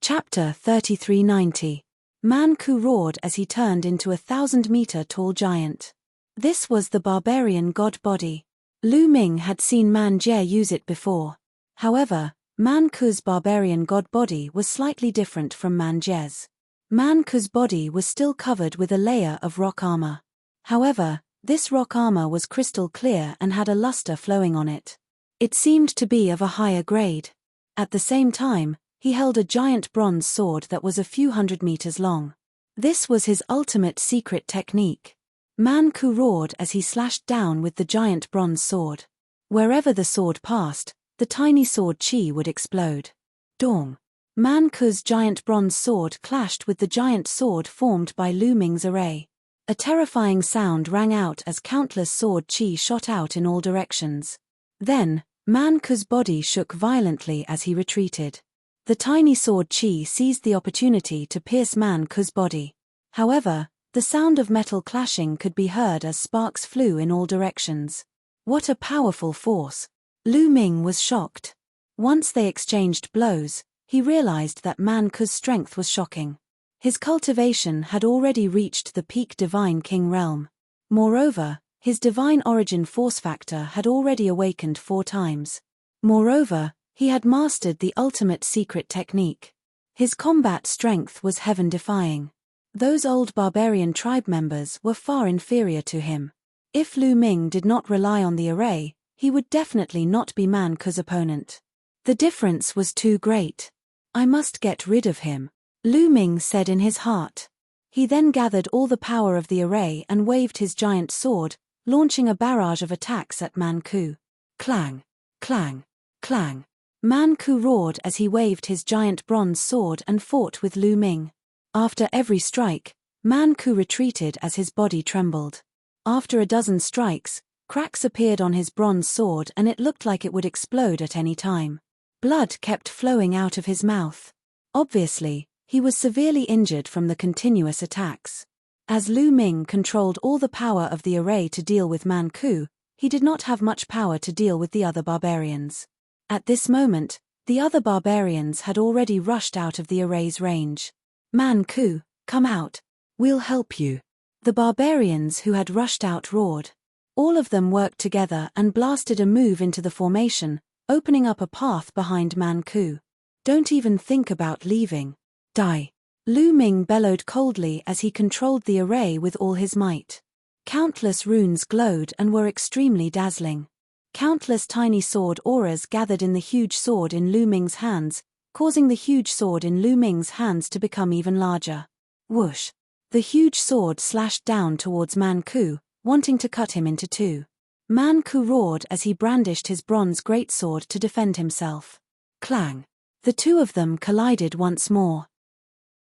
Chapter 3390. Man-Ku roared as he turned into a 1,000-meter-tall giant. This was the barbarian god body. Lu Ming had seen Man-Jie use it before. However, Man-Ku's barbarian god body was slightly different from Man-Jie's. Man-Ku's body was still covered with a layer of rock armor. However, this rock armor was crystal clear and had a luster flowing on it. It seemed to be of a higher grade. At the same time, he held a giant bronze sword that was a few hundred meters long. This was his ultimate secret technique. Man-Ku roared as he slashed down with the giant bronze sword. Wherever the sword passed, the tiny sword chi would explode. Dong! Man-Ku's giant bronze sword clashed with the giant sword formed by Lu Ming's array. A terrifying sound rang out as countless sword chi shot out in all directions. Then, Man-Ku's body shook violently as he retreated. The tiny sword chi seized the opportunity to pierce Man-Ku's body. However, the sound of metal clashing could be heard as sparks flew in all directions. What a powerful force! Lu Ming was shocked. Once they exchanged blows, he realized that Man-Ku's strength was shocking. His cultivation had already reached the peak divine king realm. Moreover, his divine origin force factor had already awakened 4 times. Moreover, he had mastered the ultimate secret technique. His combat strength was heaven-defying. Those old barbarian tribe members were far inferior to him. If Lu Ming did not rely on the array, he would definitely not be Man-Ku's opponent. The difference was too great. I must get rid of him, Lu Ming said in his heart. He then gathered all the power of the array and waved his giant sword, launching a barrage of attacks at Man-Ku. Clang! Clang! Clang! Man-Ku roared as he waved his giant bronze sword and fought with Lu Ming. After every strike, Man-Ku retreated as his body trembled. After a dozen strikes, cracks appeared on his bronze sword and it looked like it would explode at any time. Blood kept flowing out of his mouth. Obviously, he was severely injured from the continuous attacks. As Lu Ming controlled all the power of the array to deal with Man-Ku, he did not have much power to deal with the other barbarians. At this moment, the other barbarians had already rushed out of the array's range. Man-Ku, come out. We'll help you. The barbarians who had rushed out roared. All of them worked together and blasted a move into the formation, opening up a path behind Man-Ku. Don't even think about leaving. Die. Lu Ming bellowed coldly as he controlled the array with all his might. Countless runes glowed and were extremely dazzling. Countless tiny sword auras gathered in the huge sword in Lu Ming's hands, causing the huge sword in Lu Ming's hands to become even larger. Whoosh! The huge sword slashed down towards Man-Ku, wanting to cut him into 2. Man-Ku roared as he brandished his bronze greatsword to defend himself. Clang! The 2 of them collided once more.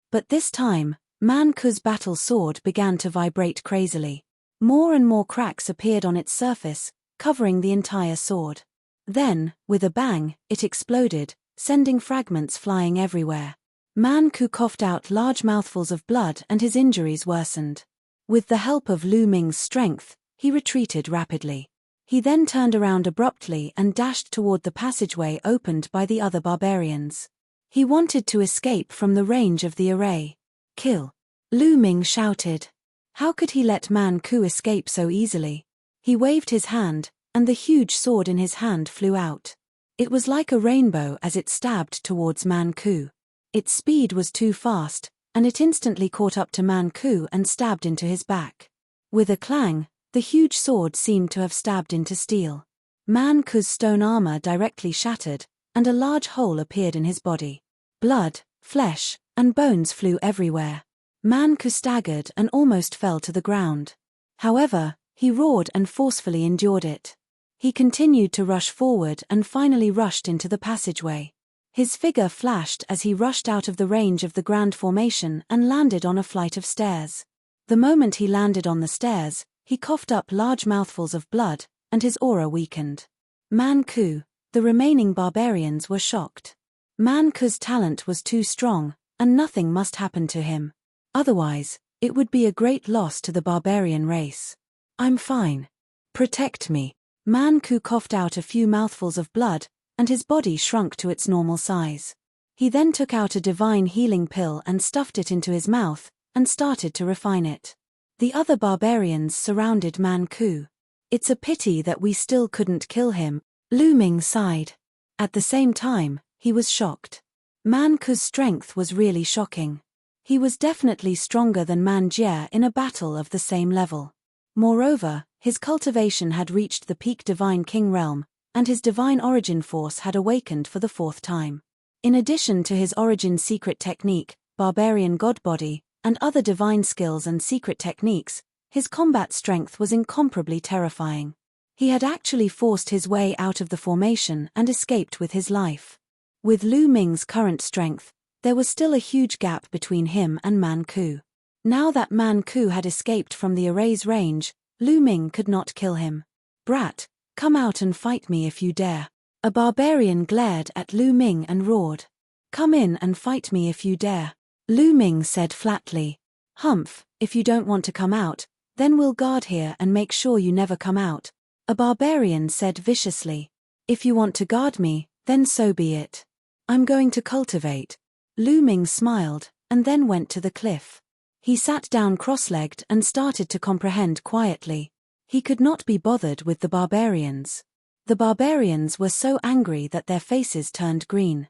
But this time, Man-Ku's battle sword began to vibrate crazily. More and more cracks appeared on its surface, covering the entire sword. Then, with a bang, it exploded, sending fragments flying everywhere. Man-Ku coughed out large mouthfuls of blood and his injuries worsened. With the help of Lu Ming's strength, he retreated rapidly. He then turned around abruptly and dashed toward the passageway opened by the other barbarians. He wanted to escape from the range of the array. Kill! Lu Ming shouted. How could he let Man-Ku escape so easily? He waved his hand, and the huge sword in his hand flew out. It was like a rainbow as it stabbed towards Man-Ku. Its speed was too fast, and it instantly caught up to Man-Ku and stabbed into his back. With a clang, the huge sword seemed to have stabbed into steel. Man-Ku's stone armor directly shattered, and a large hole appeared in his body. Blood, flesh, and bones flew everywhere. Man-Ku staggered and almost fell to the ground. However, he roared and forcefully endured it. He continued to rush forward and finally rushed into the passageway. His figure flashed as he rushed out of the range of the grand formation and landed on a flight of stairs. The moment he landed on the stairs, he coughed up large mouthfuls of blood, and his aura weakened. Man-Ku, the remaining barbarians were shocked. Man-Ku's talent was too strong, and nothing must happen to him. Otherwise, it would be a great loss to the barbarian race. I'm fine. Protect me. Man-Ku coughed out a few mouthfuls of blood, and his body shrunk to its normal size. He then took out a divine healing pill and stuffed it into his mouth, and started to refine it. The other barbarians surrounded Man Ku. "It's a pity that we still couldn't kill him," Lu Ming sighed. At the same time, he was shocked. Man Ku's strength was really shocking. He was definitely stronger than Man Jie in a battle of the same level. Moreover, his cultivation had reached the peak divine king realm, and his divine origin force had awakened for the 4th time. In addition to his origin secret technique, barbarian god body, and other divine skills and secret techniques, his combat strength was incomparably terrifying. He had actually forced his way out of the formation and escaped with his life. With Lu Ming's current strength, there was still a huge gap between him and Man Ku. Now that Man Ku had escaped from the array's range, Lu Ming could not kill him. "Brat, come out and fight me if you dare." A barbarian glared at Lu Ming and roared. "Come in and fight me if you dare." Lu Ming said flatly. "Humph, if you don't want to come out, then we'll guard here and make sure you never come out." A barbarian said viciously. "If you want to guard me, then so be it. I'm going to cultivate." Lu Ming smiled, and then went to the cliff. He sat down cross-legged and started to comprehend quietly. He could not be bothered with the barbarians. The barbarians were so angry that their faces turned green.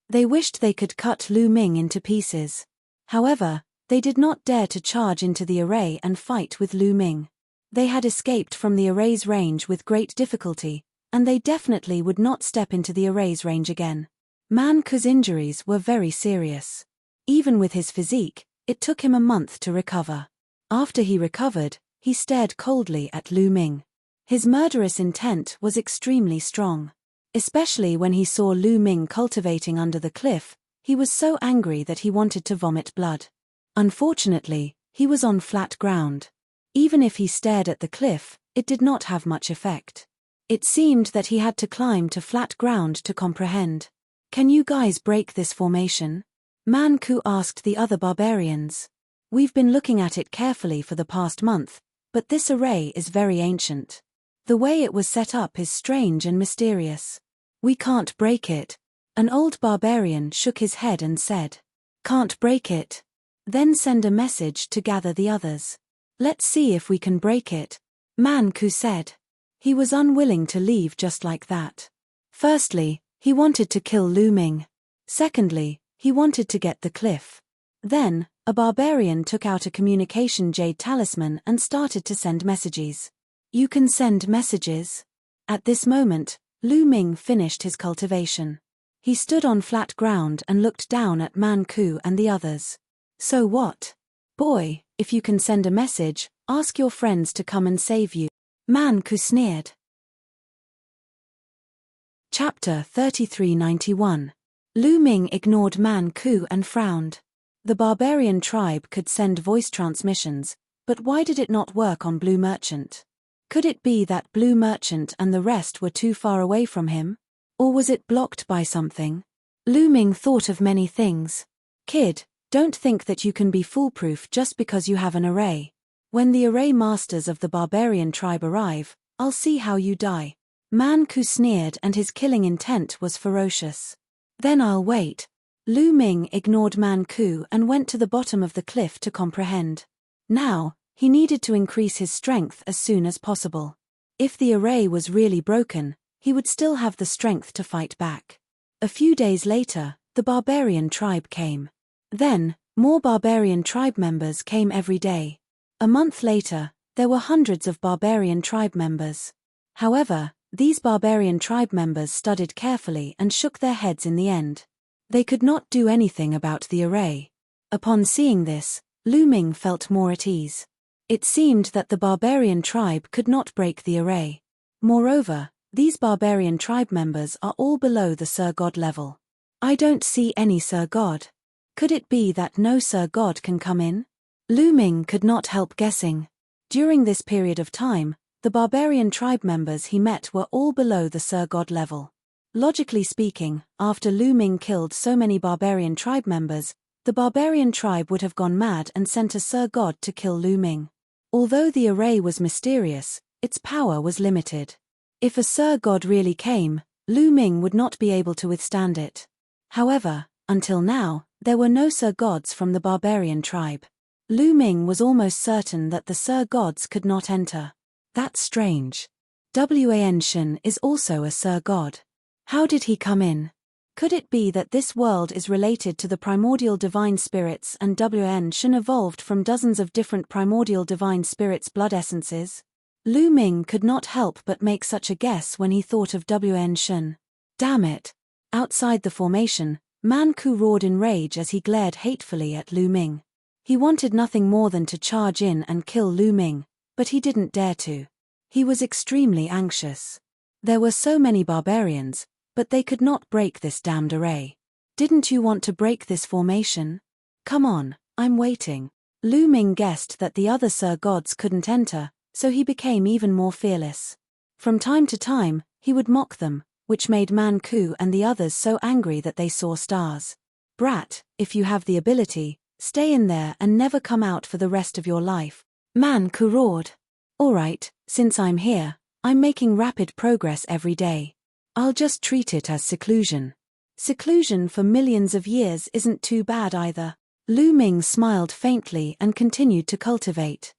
They wished they could cut Lu Ming into pieces. However, they did not dare to charge into the array and fight with Lu Ming. They had escaped from the array's range with great difficulty, and they definitely would not step into the array's range again. Man Ku's injuries were very serious. Even with his physique, it took him a month to recover. After he recovered, he stared coldly at Lu Ming. His murderous intent was extremely strong. Especially when he saw Lu Ming cultivating under the cliff, he was so angry that he wanted to vomit blood. Unfortunately, he was on flat ground. Even if he stared at the cliff, it did not have much effect. It seemed that he had to climb to flat ground to comprehend. "Can you guys break this formation?" Man Ku asked the other barbarians. "We've been looking at it carefully for the past month, but this array is very ancient. The way it was set up is strange and mysterious. We can't break it." An old barbarian shook his head and said, "Can't break it? Then send a message to gather the others. Let's see if we can break it," Man Ku said. He was unwilling to leave just like that. Firstly, he wanted to kill Lu Ming. Secondly, he wanted to get the cliff. Then, a barbarian took out a communication jade talisman and started to send messages. "You can send messages." At this moment, Lu Ming finished his cultivation. He stood on flat ground and looked down at Man Ku and the others. "So what? Boy, if you can send a message, ask your friends to come and save you." Man Ku sneered. Chapter 3391. Lu Ming ignored Man Ku and frowned. The barbarian tribe could send voice transmissions, but why did it not work on Blue Merchant? Could it be that Blue Merchant and the rest were too far away from him? Or was it blocked by something? Lu Ming thought of many things. "Kid, don't think that you can be foolproof just because you have an array. When the array masters of the barbarian tribe arrive, I'll see how you die." Man Ku sneered and his killing intent was ferocious. "Then I'll wait." Lu Ming ignored Man Ku and went to the bottom of the cliff to comprehend. Now, he needed to increase his strength as soon as possible. If the array was really broken, he would still have the strength to fight back. A few days later, the barbarian tribe came. Then, more barbarian tribe members came every day. A month later, there were hundreds of barbarian tribe members. However, these barbarian tribe members studied carefully and shook their heads in the end. They could not do anything about the array. Upon seeing this, Lu Ming felt more at ease. It seemed that the barbarian tribe could not break the array. Moreover, these barbarian tribe members are all below the Sir God level. "I don't see any Sir God. Could it be that no Sir God can come in?" Lu Ming could not help guessing. During this period of time, the barbarian tribe members he met were all below the Sir God level. Logically speaking, after Lu Ming killed so many barbarian tribe members, the barbarian tribe would have gone mad and sent a Sir God to kill Lu Ming. Although the array was mysterious, its power was limited. If a Sir God really came, Lu Ming would not be able to withstand it. However, until now, there were no Sir Gods from the barbarian tribe. Lu Ming was almost certain that the Sir Gods could not enter. That's strange. Wan Shen is also a Sir God. How did he come in? Could it be that this world is related to the primordial divine spirits and Wan Shen evolved from dozens of different primordial divine spirits' blood essences? Lu Ming could not help but make such a guess when he thought of Wan Shen. Damn it! Outside the formation, Man Ku roared in rage as he glared hatefully at Lu Ming. He wanted nothing more than to charge in and kill Lu Ming, but he didn't dare to. He was extremely anxious. There were so many barbarians, but they could not break this damned array. Didn't you want to break this formation? Come on, I'm waiting. Lu Ming guessed that the other Sir Gods couldn't enter, so he became even more fearless. From time to time, he would mock them, which made Man Ku and the others so angry that they saw stars. Brat, if you have the ability, stay in there and never come out for the rest of your life. Man Ku roared. Alright, since I'm here, I'm making rapid progress every day. I'll just treat it as seclusion. Seclusion for millions of years isn't too bad either. Lu Ming smiled faintly and continued to cultivate.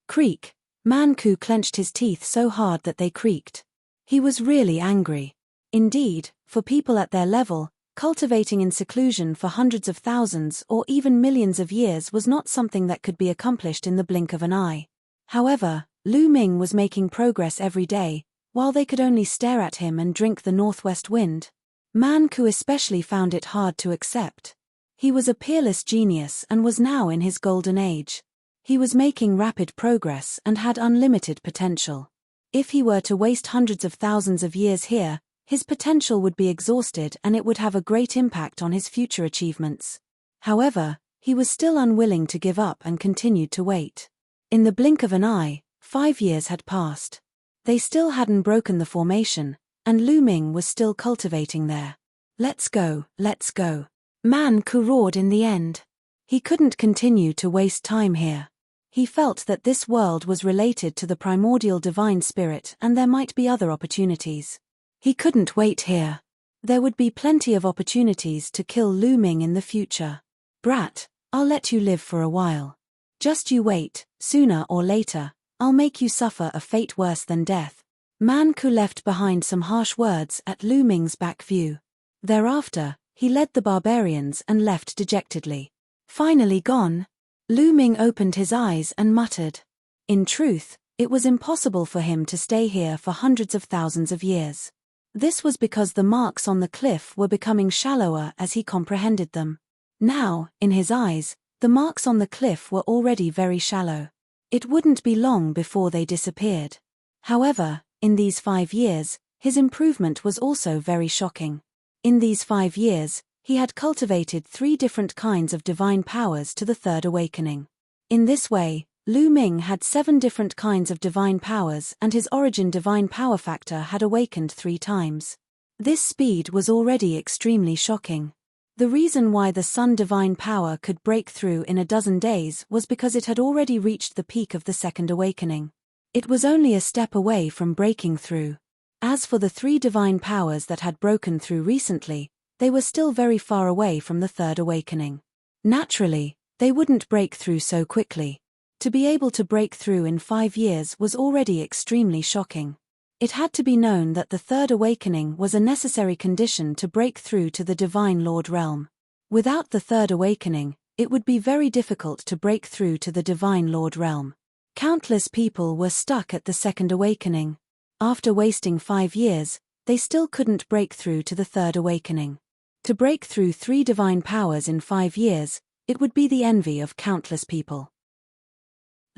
Creak. Man Ku clenched his teeth so hard that they creaked. He was really angry. Indeed, for people at their level, cultivating in seclusion for hundreds of thousands or even millions of years was not something that could be accomplished in the blink of an eye. However, Lu Ming was making progress every day, while they could only stare at him and drink the northwest wind. Man Ku especially found it hard to accept. He was a peerless genius and was now in his golden age. He was making rapid progress and had unlimited potential. If he were to waste hundreds of thousands of years here, his potential would be exhausted and it would have a great impact on his future achievements. However, he was still unwilling to give up and continued to wait. In the blink of an eye, 5 years had passed. They still hadn't broken the formation, and Lu Ming was still cultivating there. Let's go, let's go. Man Ku roared in the end. He couldn't continue to waste time here. He felt that this world was related to the primordial divine spirit and there might be other opportunities. He couldn't wait here. There would be plenty of opportunities to kill Lu Ming in the future. Brat, I'll let you live for a while. Just you wait, sooner or later, I'll make you suffer a fate worse than death. Man Ku left behind some harsh words at Lu Ming's back view. Thereafter, he led the barbarians and left dejectedly. Finally gone? Lu Ming opened his eyes and muttered. In truth, it was impossible for him to stay here for hundreds of thousands of years. This was because the marks on the cliff were becoming shallower as he comprehended them. Now, in his eyes, the marks on the cliff were already very shallow. It wouldn't be long before they disappeared. However, in these 5 years, his improvement was also very shocking. In these 5 years, he had cultivated 3 different kinds of divine powers to the third awakening. In this way, Lu Ming had 7 different kinds of divine powers and his origin divine power factor had awakened 3 times. This speed was already extremely shocking. The reason why the Sun divine power could break through in a dozen days was because it had already reached the peak of the second awakening. It was only a step away from breaking through. As for the 3 divine powers that had broken through recently, they were still very far away from the third awakening. Naturally, they wouldn't break through so quickly. To be able to break through in 5 years was already extremely shocking. It had to be known that the third awakening was a necessary condition to break through to the Divine Lord realm. Without the third awakening, it would be very difficult to break through to the Divine Lord realm. Countless people were stuck at the second awakening. After wasting 5 years, they still couldn't break through to the third awakening. To break through 3 divine powers in 5 years, it would be the envy of countless people.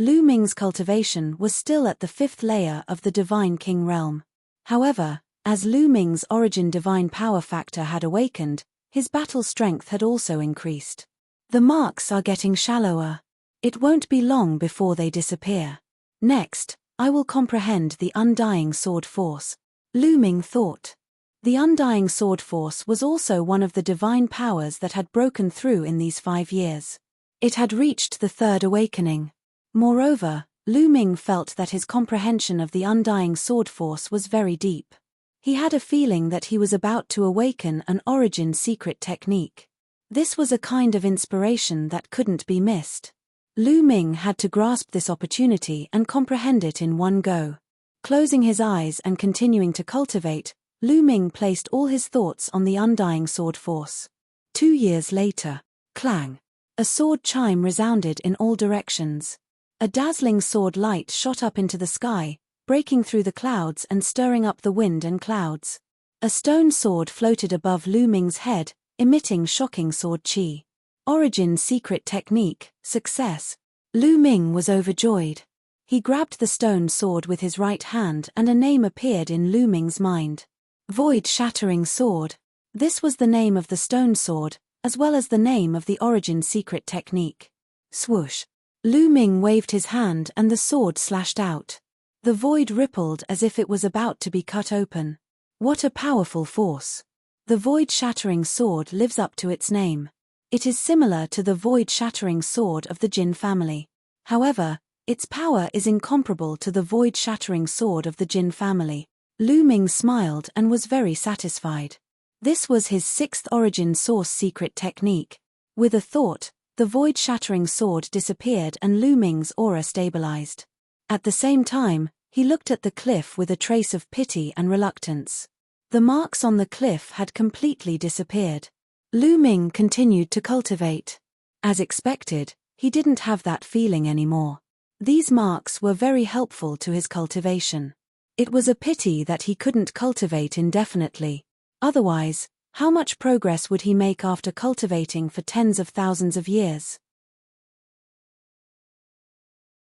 Lu Ming's cultivation was still at the 5th layer of the Divine King realm. However, as Lu Ming's origin divine power factor had awakened, his battle strength had also increased. The marks are getting shallower. It won't be long before they disappear. Next, I will comprehend the undying sword force. Lu Ming thought. The undying sword force was also one of the divine powers that had broken through in these 5 years. It had reached the third awakening. Moreover, Lu Ming felt that his comprehension of the undying sword force was very deep. He had a feeling that he was about to awaken an origin secret technique. This was a kind of inspiration that couldn't be missed. Lu Ming had to grasp this opportunity and comprehend it in one go. Closing his eyes and continuing to cultivate, Lu Ming placed all his thoughts on the undying sword force. 2 years later, clang! A sword chime resounded in all directions. A dazzling sword light shot up into the sky, breaking through the clouds and stirring up the wind and clouds. A stone sword floated above Lu Ming's head, emitting shocking sword chi. Origin secret technique, success. Lu Ming was overjoyed. He grabbed the stone sword with his right hand and a name appeared in Lu Ming's mind. Void-shattering sword. This was the name of the stone sword, as well as the name of the origin secret technique. Swoosh. Lu Ming waved his hand and the sword slashed out. The void rippled as if it was about to be cut open. What a powerful force. The void-shattering sword lives up to its name. It is similar to the void-shattering sword of the Jin family. However, its power is incomparable to the void-shattering sword of the Jin family. Lu Ming smiled and was very satisfied. This was his 6th origin source secret technique. With a thought, the void-shattering sword disappeared and Lu Ming's aura stabilized. At the same time, he looked at the cliff with a trace of pity and reluctance. The marks on the cliff had completely disappeared. Lu Ming continued to cultivate. As expected, he didn't have that feeling anymore. These marks were very helpful to his cultivation. It was a pity that he couldn't cultivate indefinitely. Otherwise, how much progress would he make after cultivating for tens of thousands of years?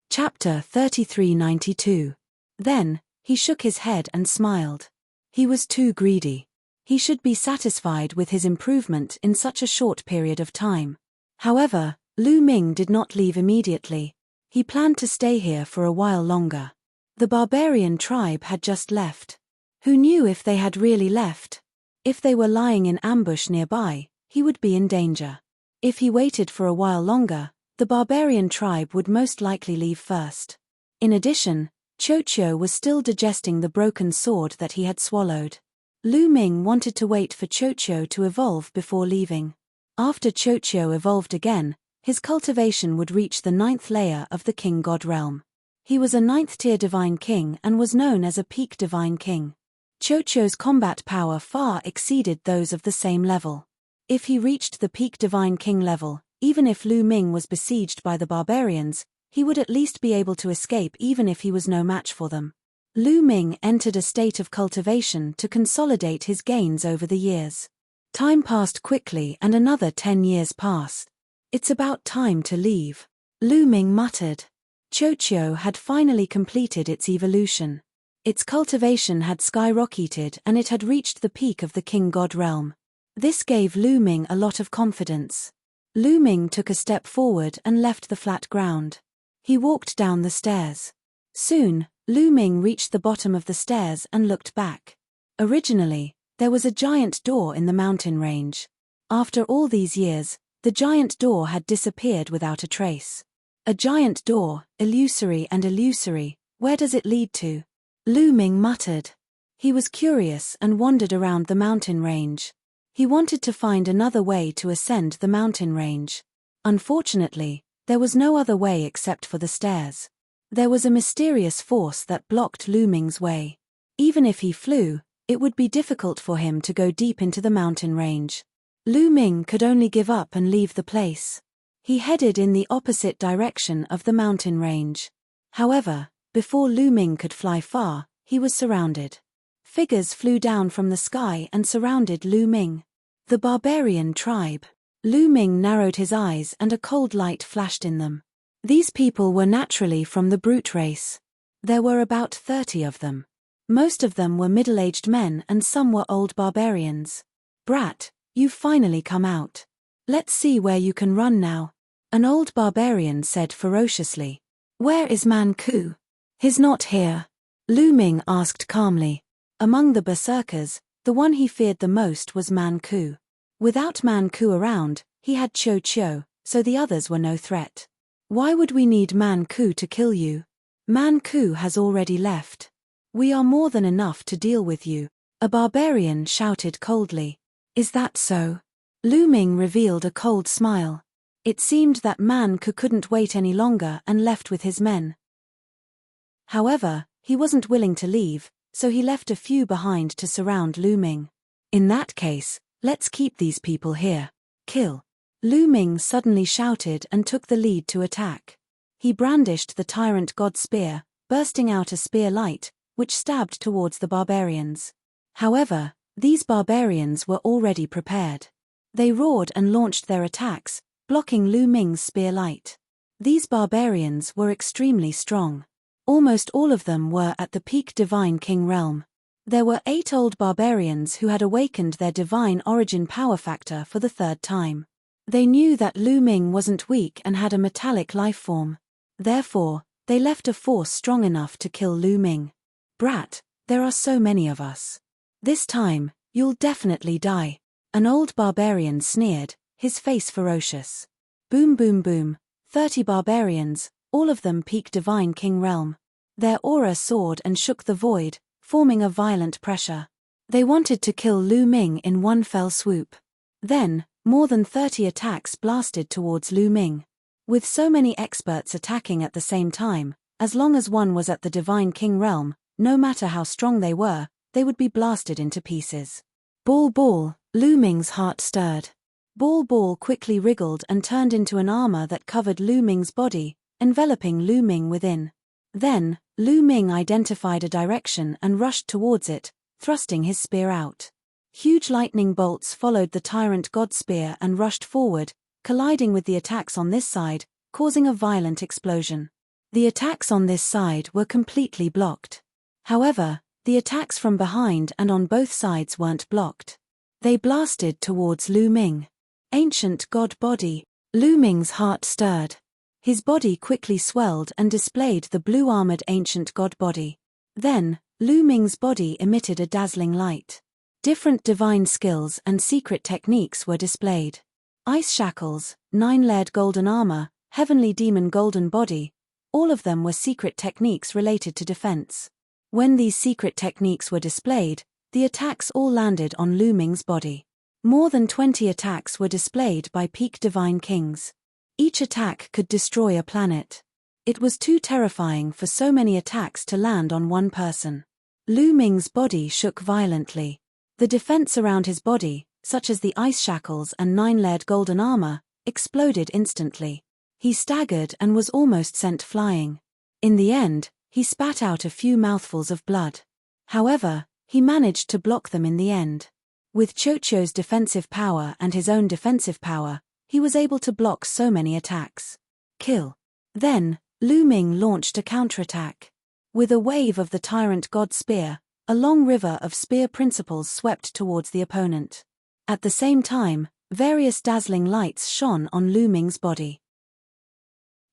Chapter 3392. Then, he shook his head and smiled. He was too greedy. He should be satisfied with his improvement in such a short period of time. However, Lu Ming did not leave immediately. He planned to stay here for a while longer. The barbarian tribe had just left. Who knew if they had really left? If they were lying in ambush nearby, he would be in danger. If he waited for a while longer, the barbarian tribe would most likely leave first. In addition, Chocho was still digesting the broken sword that he had swallowed. Lu Ming wanted to wait for Chocho to evolve before leaving. After Chocho evolved again, his cultivation would reach the 9th layer of the King God realm. He was a 9th tier divine king and was known as a peak divine king. Chocho's combat power far exceeded those of the same level. If he reached the peak divine king level, even if Lu Ming was besieged by the barbarians, he would at least be able to escape even if he was no match for them. Lu Ming entered a state of cultivation to consolidate his gains over the years. Time passed quickly and another 10 years passed. It's about time to leave, Lu Ming muttered. Chocho had finally completed its evolution. Its cultivation had skyrocketed and it had reached the peak of the King God realm. This gave Lu Ming a lot of confidence. Lu Ming took a step forward and left the flat ground. He walked down the stairs. Soon, Lu Ming reached the bottom of the stairs and looked back. Originally, there was a giant door in the mountain range. After all these years, the giant door had disappeared without a trace. A giant door, illusory and illusory, where does it lead to? Lu Ming muttered. He was curious and wandered around the mountain range. He wanted to find another way to ascend the mountain range. Unfortunately, there was no other way except for the stairs. There was a mysterious force that blocked Lu Ming's way. Even if he flew, it would be difficult for him to go deep into the mountain range. Lu Ming could only give up and leave the place. He headed in the opposite direction of the mountain range. However, before Lu Ming could fly far, he was surrounded. Figures flew down from the sky and surrounded Lu Ming. The barbarian tribe. Lu Ming narrowed his eyes and a cold light flashed in them. These people were naturally from the brute race. There were about 30 of them. Most of them were middle-aged men and some were old barbarians. Brat, you've finally come out. Let's see where you can run now. An old barbarian said ferociously. Where is Man Ku? He's not here. Lu Ming asked calmly. Among the berserkers, the one he feared the most was Man Ku. Without Man Ku around, he had Chocho, so the others were no threat. Why would we need Man Ku to kill you? Man Ku has already left. We are more than enough to deal with you. A barbarian shouted coldly. Is that so? Lu Ming revealed a cold smile. It seemed that Man couldn't wait any longer and left with his men. However, he wasn't willing to leave, so he left a few behind to surround Lu Ming. In that case, let's keep these people here. Kill. Lu Ming suddenly shouted and took the lead to attack. He brandished the tyrant god spear, bursting out a spear light, which stabbed towards the barbarians. However, these barbarians were already prepared. They roared and launched their attacks, blocking Lu Ming's spear light. These barbarians were extremely strong. Almost all of them were at the peak divine king realm. There were 8 old barbarians who had awakened their divine origin power factor for the 3rd time. They knew that Lu Ming wasn't weak and had a metallic life form. Therefore, they left a force strong enough to kill Lu Ming. Brat, there are so many of us. This time, you'll definitely die. An old barbarian sneered, his face ferocious. Boom boom boom, 30 barbarians, all of them peak divine king realm. Their aura soared and shook the void, forming a violent pressure. They wanted to kill Lu Ming in one fell swoop. Then, more than 30 attacks blasted towards Lu Ming. With so many experts attacking at the same time, as long as one was at the divine king realm, no matter how strong they were, they would be blasted into pieces. Ball, Lu Ming's heart stirred. Ball quickly wriggled and turned into an armor that covered Lu Ming's body, enveloping Lu Ming within. Then, Lu Ming identified a direction and rushed towards it, thrusting his spear out. Huge lightning bolts followed the tyrant god spear and rushed forward, colliding with the attacks on this side, causing a violent explosion. The attacks on this side were completely blocked. However, the attacks from behind and on both sides weren't blocked. They blasted towards Lu Ming. Ancient god body. Lu Ming's heart stirred. His body quickly swelled and displayed the blue-armored ancient god body. Then, Lu Ming's body emitted a dazzling light. Different divine skills and secret techniques were displayed. Ice shackles, 9-layered golden armor, heavenly demon golden body, all of them were secret techniques related to defense. When these secret techniques were displayed, the attacks all landed on Lu Ming's body. More than 20 attacks were displayed by peak divine kings. Each attack could destroy a planet. It was too terrifying for so many attacks to land on one person. Lu Ming's body shook violently. The defense around his body, such as the ice shackles and 9-layered golden armor, exploded instantly. He staggered and was almost sent flying. In the end, he spat out a few mouthfuls of blood. However, he managed to block them in the end. With Chocho's defensive power and his own defensive power, he was able to block so many attacks. Kill. Then, Lu Ming launched a counterattack. With a wave of the tyrant god spear, a long river of spear principles swept towards the opponent. At the same time, various dazzling lights shone on Lu Ming's body.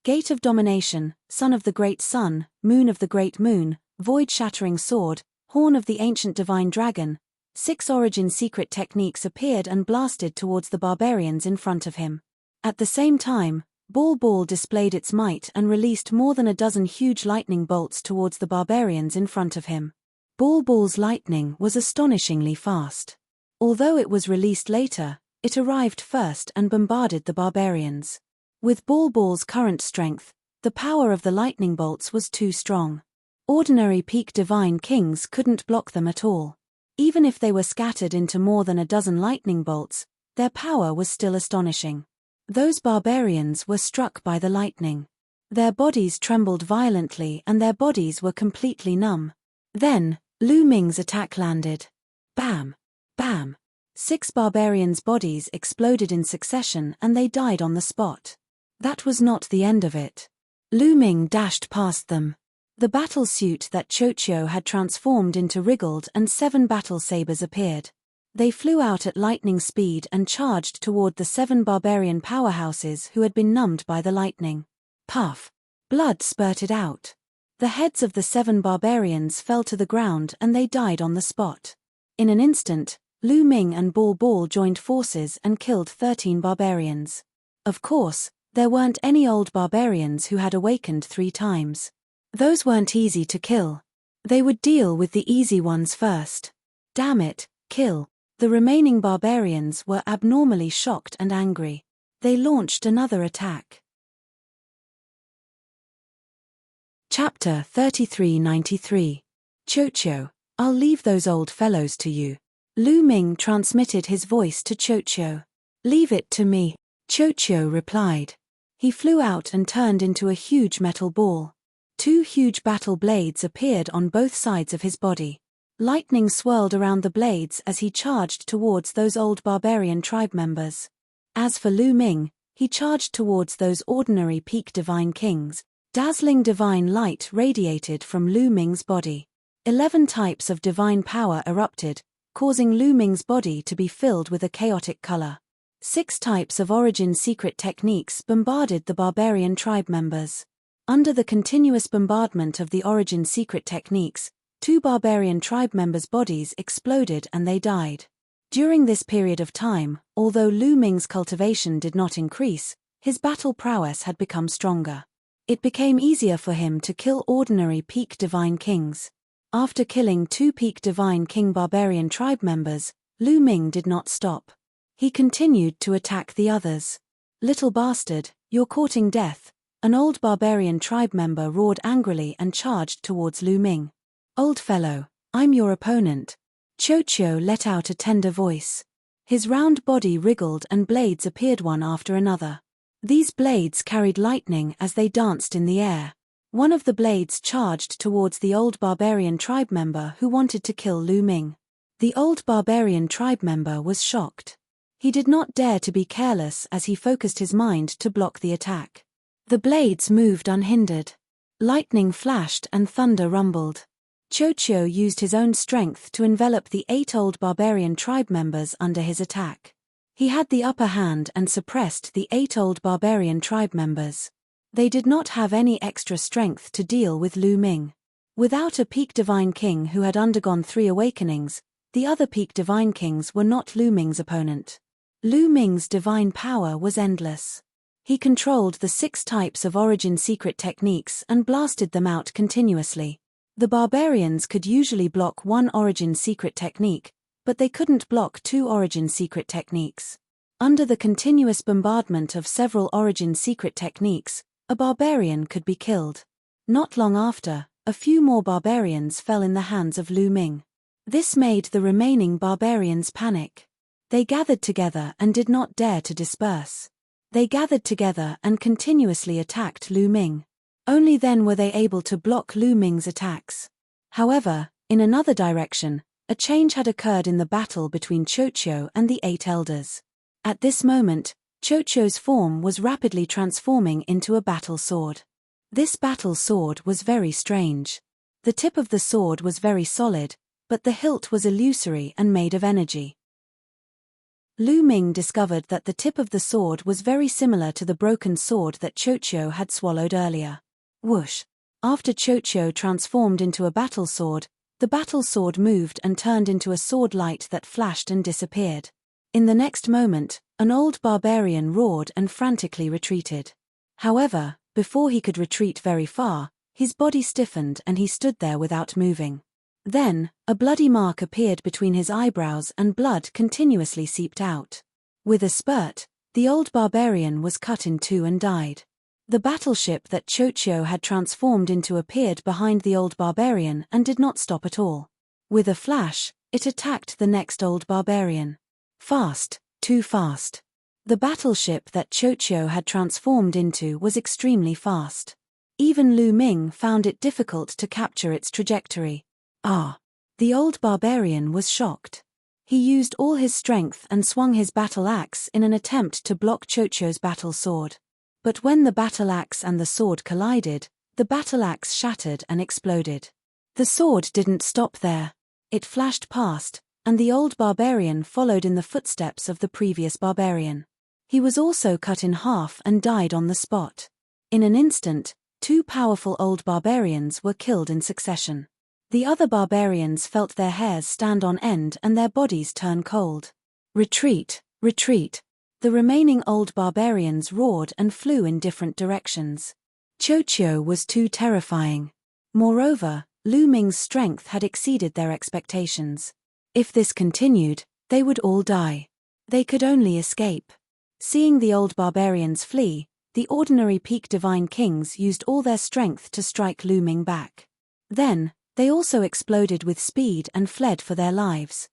Gate of Domination, Son of the Great Sun, Moon of the Great Moon, Void-Shattering Sword, Horn of the Ancient Divine Dragon, 6 origin secret techniques appeared and blasted towards the barbarians in front of him. At the same time, Ball displayed its might and released more than a dozen huge lightning bolts towards the barbarians in front of him. Ball's lightning was astonishingly fast. Although it was released later, it arrived first and bombarded the barbarians. With Ball's current strength, the power of the lightning bolts was too strong. Ordinary peak divine kings couldn't block them at all. Even if they were scattered into more than a dozen lightning bolts, their power was still astonishing. Those barbarians were struck by the lightning. Their bodies trembled violently and their bodies were completely numb. Then, Lu Ming's attack landed. Bam! Bam! 6 barbarians' bodies exploded in succession and they died on the spot. That was not the end of it. Lu Ming dashed past them. The battle suit that Chocho had transformed into wriggled and 7 battle sabers appeared. They flew out at lightning speed and charged toward the 7 barbarian powerhouses who had been numbed by the lightning. Puff! Blood spurted out. The heads of the 7 barbarians fell to the ground and they died on the spot. In an instant, Lu Ming and Ball joined forces and killed 13 barbarians. Of course, there weren't any old barbarians who had awakened 3 times. Those weren't easy to kill. They would deal with the easy ones first. Damn it, kill. The remaining barbarians were abnormally shocked and angry. They launched another attack. Chapter 3393. Chocho, I'll leave those old fellows to you. Lu Ming transmitted his voice to Chocho. Leave it to me, Chocho replied. He flew out and turned into a huge metal ball. Two huge battle blades appeared on both sides of his body. Lightning swirled around the blades as he charged towards those old barbarian tribe members. As for Lu Ming, he charged towards those ordinary peak divine kings. Dazzling divine light radiated from Lu Ming's body. 11 types of divine power erupted, causing Lu Ming's body to be filled with a chaotic color. 6 types of origin secret techniques bombarded the barbarian tribe members. Under the continuous bombardment of the origin secret techniques, 2 barbarian tribe members' bodies exploded and they died. During this period of time, although Lu Ming's cultivation did not increase, his battle prowess had become stronger. It became easier for him to kill ordinary peak divine kings. After killing 2 peak divine king barbarian tribe members, Lu Ming did not stop. He continued to attack the others. Little bastard, you're courting death, an old barbarian tribe member roared angrily and charged towards Lu Ming. Old fellow, I'm your opponent. Chocho let out a tender voice. His round body wriggled and blades appeared one after another. These blades carried lightning as they danced in the air. One of the blades charged towards the old barbarian tribe member who wanted to kill Lu Ming. The old barbarian tribe member was shocked. He did not dare to be careless as he focused his mind to block the attack. The blades moved unhindered. Lightning flashed and thunder rumbled. Chocho used his own strength to envelop the 8 old barbarian tribe members under his attack. He had the upper hand and suppressed the 8 old barbarian tribe members. They did not have any extra strength to deal with Lu Ming. Without a peak divine king who had undergone 3 awakenings, the other peak divine kings were not Lu Ming's opponent. Lu Ming's divine power was endless. He controlled the 6 types of origin secret techniques and blasted them out continuously. The barbarians could usually block 1 origin secret technique, but they couldn't block 2 origin secret techniques. Under the continuous bombardment of several origin secret techniques, a barbarian could be killed. Not long after, a few more barbarians fell in the hands of Lu Ming. This made the remaining barbarians panic. They gathered together and did not dare to disperse. They gathered together and continuously attacked Lu Ming. Only then were they able to block Lu Ming's attacks. However, in another direction, a change had occurred in the battle between Chocho and the 8 elders. At this moment, Chocho's form was rapidly transforming into a battle sword. This battle sword was very strange. The tip of the sword was very solid, but the hilt was illusory and made of energy. Lu Ming discovered that the tip of the sword was very similar to the broken sword that Chocho had swallowed earlier. Whoosh! After Chocho transformed into a battle sword, the battle sword moved and turned into a sword light that flashed and disappeared. In the next moment, an old barbarian roared and frantically retreated. However, before he could retreat very far, his body stiffened and he stood there without moving. Then, a bloody mark appeared between his eyebrows and blood continuously seeped out. With a spurt, the old barbarian was cut in 2 and died. The battleship that Chocho had transformed into appeared behind the old barbarian and did not stop at all. With a flash, it attacked the next old barbarian. Fast, too fast. The battleship that Chocho had transformed into was extremely fast. Even Lu Ming found it difficult to capture its trajectory. The old barbarian was shocked. He used all his strength and swung his battle axe in an attempt to block Chocho's battle sword. But when the battle axe and the sword collided, the battle axe shattered and exploded. The sword didn't stop there. It flashed past, and the old barbarian followed in the footsteps of the previous barbarian. He was also cut in half and died on the spot. In an instant, 2 powerful old barbarians were killed in succession. The other barbarians felt their hairs stand on end and their bodies turn cold. Retreat, retreat. The remaining old barbarians roared and flew in different directions. Chocho was too terrifying. Moreover, Lu Ming's strength had exceeded their expectations. If this continued, they would all die. They could only escape. Seeing the old barbarians flee, the ordinary peak divine kings used all their strength to strike Lu Ming back. Then, they also exploded with speed and fled for their lives.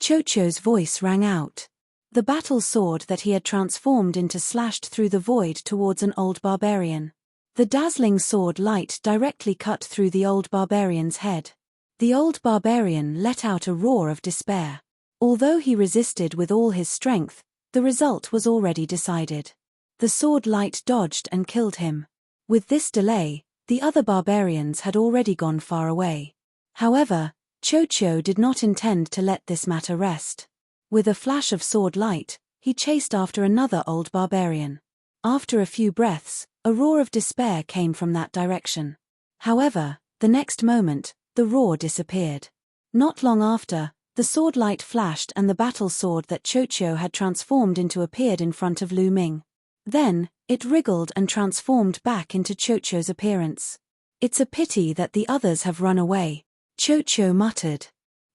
Chocho's voice rang out. The battle sword that he had transformed into slashed through the void towards an old barbarian. The dazzling sword light directly cut through the old barbarian's head. The old barbarian let out a roar of despair. Although he resisted with all his strength, the result was already decided. The sword light dodged and killed him. With this delay, the other barbarians had already gone far away. However, Chocho did not intend to let this matter rest. With a flash of sword light, he chased after another old barbarian. After a few breaths, a roar of despair came from that direction. However, the next moment, the roar disappeared. Not long after, the sword light flashed and the battle sword that Chocho had transformed into appeared in front of Lu Ming. Then, it wriggled and transformed back into Chocho's appearance. "It's a pity that the others have run away," Chocho muttered.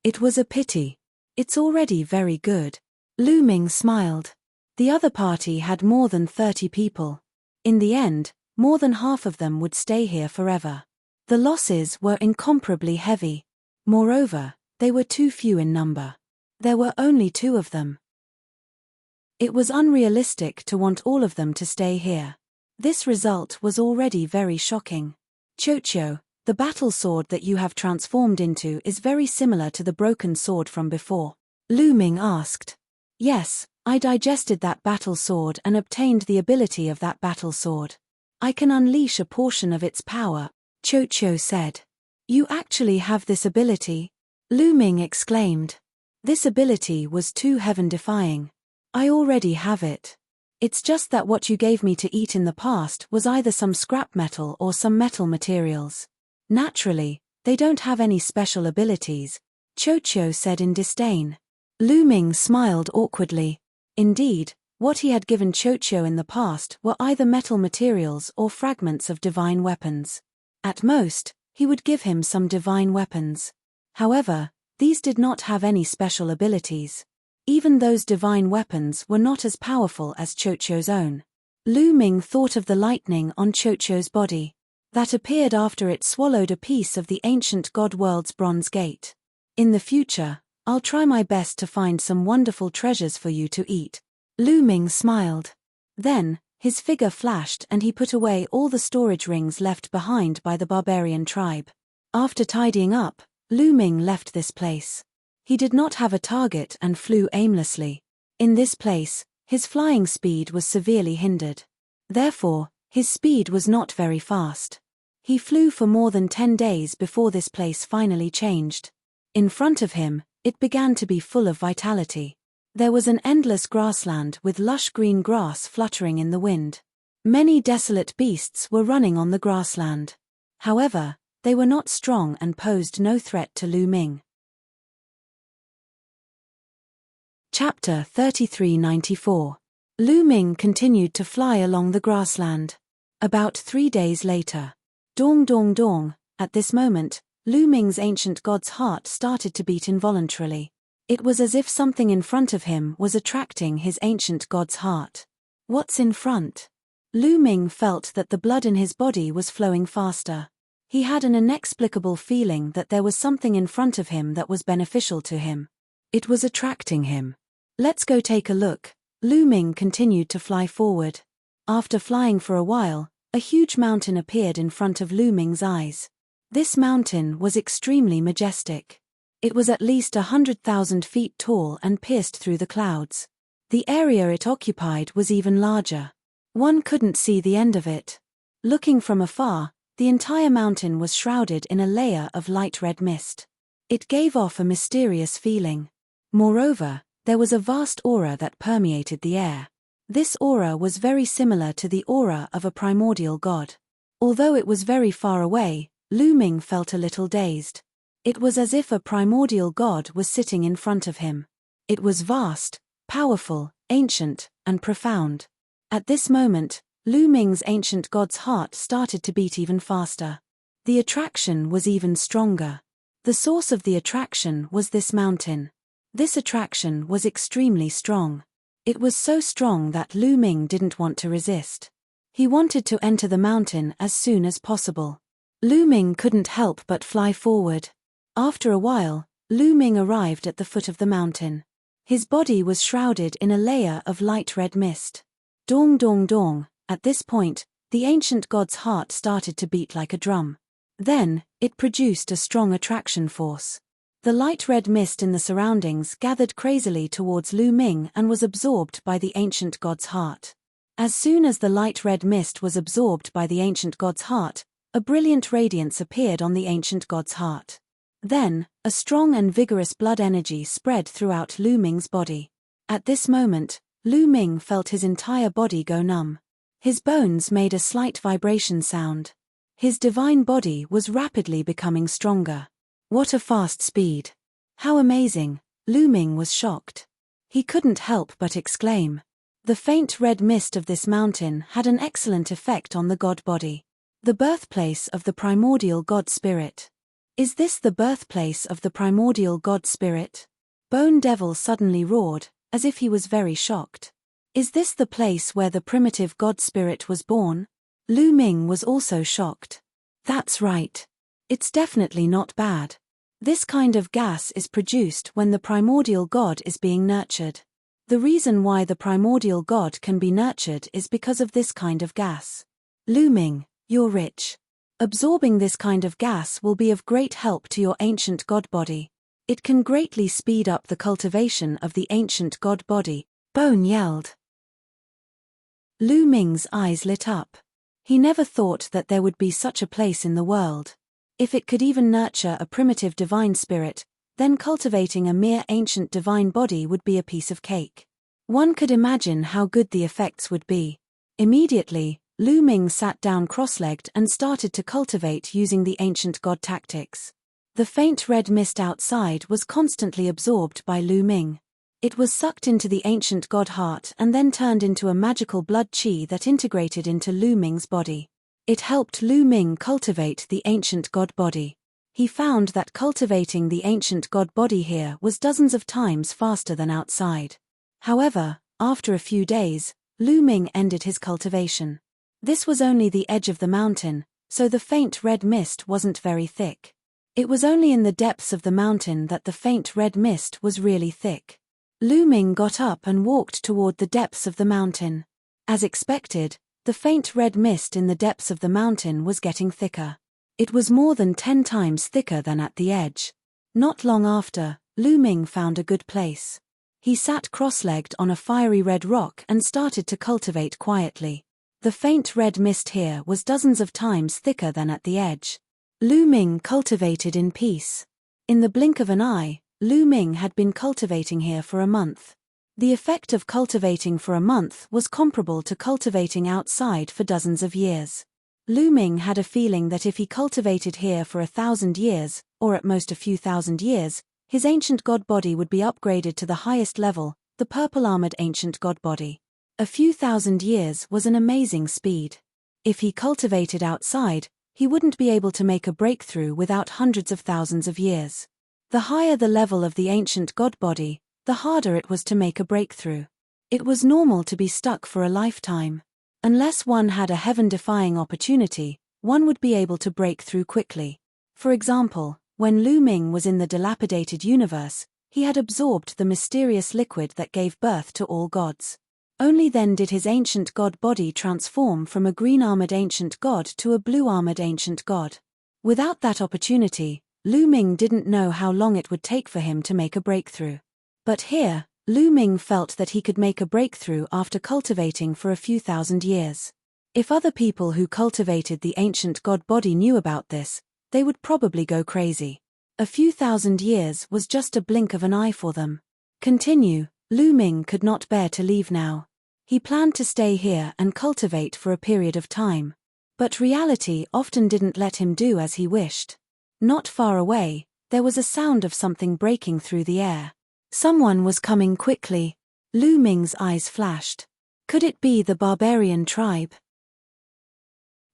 "It was a pity. It's already very good." Lu Ming smiled. The other party had more than 30 people. In the end, more than half of them would stay here forever. The losses were incomparably heavy. Moreover, they were too few in number. There were only 2 of them. It was unrealistic to want all of them to stay here. This result was already very shocking. "Chocho, the battle sword that you have transformed into is very similar to the broken sword from before," Lu Ming asked. "Yes, I digested that battle sword and obtained the ability of that battle sword. I can unleash a portion of its power," Chocho said. "You actually have this ability?" Lu Ming exclaimed. "This ability was too heaven-defying. I already have it. It's just that what you gave me to eat in the past was either some scrap metal or some metal materials. Naturally, they don't have any special abilities," Chocho said in disdain. Lu Ming smiled awkwardly. Indeed, what he had given Chocho in the past were either metal materials or fragments of divine weapons. At most, he would give him some divine weapons. However, these did not have any special abilities. Even those divine weapons were not as powerful as Chocho's own. Lu Ming thought of the lightning on Chocho's body. That appeared after it swallowed a piece of the ancient god world's bronze gate. "In the future, I'll try my best to find some wonderful treasures for you to eat." Lu Ming smiled. Then, his figure flashed and he put away all the storage rings left behind by the barbarian tribe. After tidying up, Lu Ming left this place. He did not have a target and flew aimlessly. In this place, his flying speed was severely hindered. Therefore, his speed was not very fast. He flew for more than 10 days before this place finally changed. In front of him, it began to be full of vitality. There was an endless grassland with lush green grass fluttering in the wind. Many desolate beasts were running on the grassland. However, they were not strong and posed no threat to Lu Ming. Chapter 3394. Lu Ming continued to fly along the grassland. About 3 days later. Dong dong dong, at this moment, Lu Ming's ancient god's heart started to beat involuntarily. It was as if something in front of him was attracting his ancient god's heart. What's in front? Lu Ming felt that the blood in his body was flowing faster. He had an inexplicable feeling that there was something in front of him that was beneficial to him. It was attracting him. "Let's go take a look." Lu Ming continued to fly forward. After flying for a while, a huge mountain appeared in front of Lu Ming's eyes. This mountain was extremely majestic. It was at least 100,000 feet tall and pierced through the clouds. The area it occupied was even larger. One couldn't see the end of it. Looking from afar, the entire mountain was shrouded in a layer of light red mist. It gave off a mysterious feeling. Moreover, there was a vast aura that permeated the air. This aura was very similar to the aura of a primordial god. Although it was very far away, Lu Ming felt a little dazed. It was as if a primordial god was sitting in front of him. It was vast, powerful, ancient, and profound. At this moment, Lu Ming's ancient god's heart started to beat even faster. The attraction was even stronger. The source of the attraction was this mountain. This attraction was extremely strong. It was so strong that Lu Ming didn't want to resist. He wanted to enter the mountain as soon as possible. Lu Ming couldn't help but fly forward. After a while, Lu Ming arrived at the foot of the mountain. His body was shrouded in a layer of light red mist. Dong dong dong. At this point, the ancient god's heart started to beat like a drum. Then, it produced a strong attraction force. The light red mist in the surroundings gathered crazily towards Lu Ming and was absorbed by the ancient god's heart. As soon as the light red mist was absorbed by the ancient god's heart, a brilliant radiance appeared on the ancient god's heart. Then, a strong and vigorous blood energy spread throughout Lu Ming's body. At this moment, Lu Ming felt his entire body go numb. His bones made a slight vibration sound. His divine body was rapidly becoming stronger. What a fast speed! How amazing! Lu Ming was shocked. He couldn't help but exclaim. The faint red mist of this mountain had an excellent effect on the god body. The birthplace of the primordial god spirit. Is this the birthplace of the primordial god spirit? Bone Devil suddenly roared, as if he was very shocked. Is this the place where the primitive god spirit was born? Lu Ming was also shocked. That's right. It's definitely not bad. This kind of gas is produced when the primordial god is being nurtured. The reason why the primordial god can be nurtured is because of this kind of gas. Lu Ming, you're rich. Absorbing this kind of gas will be of great help to your ancient god body. It can greatly speed up the cultivation of the ancient god body, Bone yelled. Lu Ming's eyes lit up. He never thought that there would be such a place in the world. If it could even nurture a primitive divine spirit, then cultivating a mere ancient divine body would be a piece of cake. One could imagine how good the effects would be. Immediately, Lu Ming sat down cross-legged and started to cultivate using the ancient god tactics. The faint red mist outside was constantly absorbed by Lu Ming. It was sucked into the ancient god heart and then turned into a magical blood chi that integrated into Lu Ming's body. It helped Lu Ming cultivate the ancient god body. He found that cultivating the ancient god body here was dozens of times faster than outside. However, after a few days, Lu Ming ended his cultivation. This was only the edge of the mountain, so the faint red mist wasn't very thick. It was only in the depths of the mountain that the faint red mist was really thick. Lu Ming got up and walked toward the depths of the mountain. As expected, the faint red mist in the depths of the mountain was getting thicker. It was more than 10 times thicker than at the edge. Not long after, Lu Ming found a good place. He sat cross-legged on a fiery red rock and started to cultivate quietly. The faint red mist here was dozens of times thicker than at the edge. Lu Ming cultivated in peace. In the blink of an eye, Lu Ming had been cultivating here for a month. The effect of cultivating for a month was comparable to cultivating outside for dozens of years. Lu Ming had a feeling that if he cultivated here for 1,000 years, or at most a few thousand years, his ancient god body would be upgraded to the highest level, the purple-armored ancient god body. A few thousand years was an amazing speed. If he cultivated outside, he wouldn't be able to make a breakthrough without hundreds of thousands of years. The higher the level of the ancient god body, the harder it was to make a breakthrough. It was normal to be stuck for a lifetime. Unless one had a heaven-defying opportunity, one would be able to break through quickly. For example, when Lu Ming was in the dilapidated universe, he had absorbed the mysterious liquid that gave birth to all gods. Only then did his ancient god body transform from a green-armored ancient god to a blue-armored ancient god. Without that opportunity, Lu Ming didn't know how long it would take for him to make a breakthrough. But here, Lu Ming felt that he could make a breakthrough after cultivating for a few thousand years. If other people who cultivated the ancient god body knew about this, they would probably go crazy. A few thousand years was just a blink of an eye for them. Continue, Lu Ming could not bear to leave now. He planned to stay here and cultivate for a period of time. But reality often didn't let him do as he wished. Not far away, there was a sound of something breaking through the air. Someone was coming quickly. Lu Ming's eyes flashed. Could it be the barbarian tribe?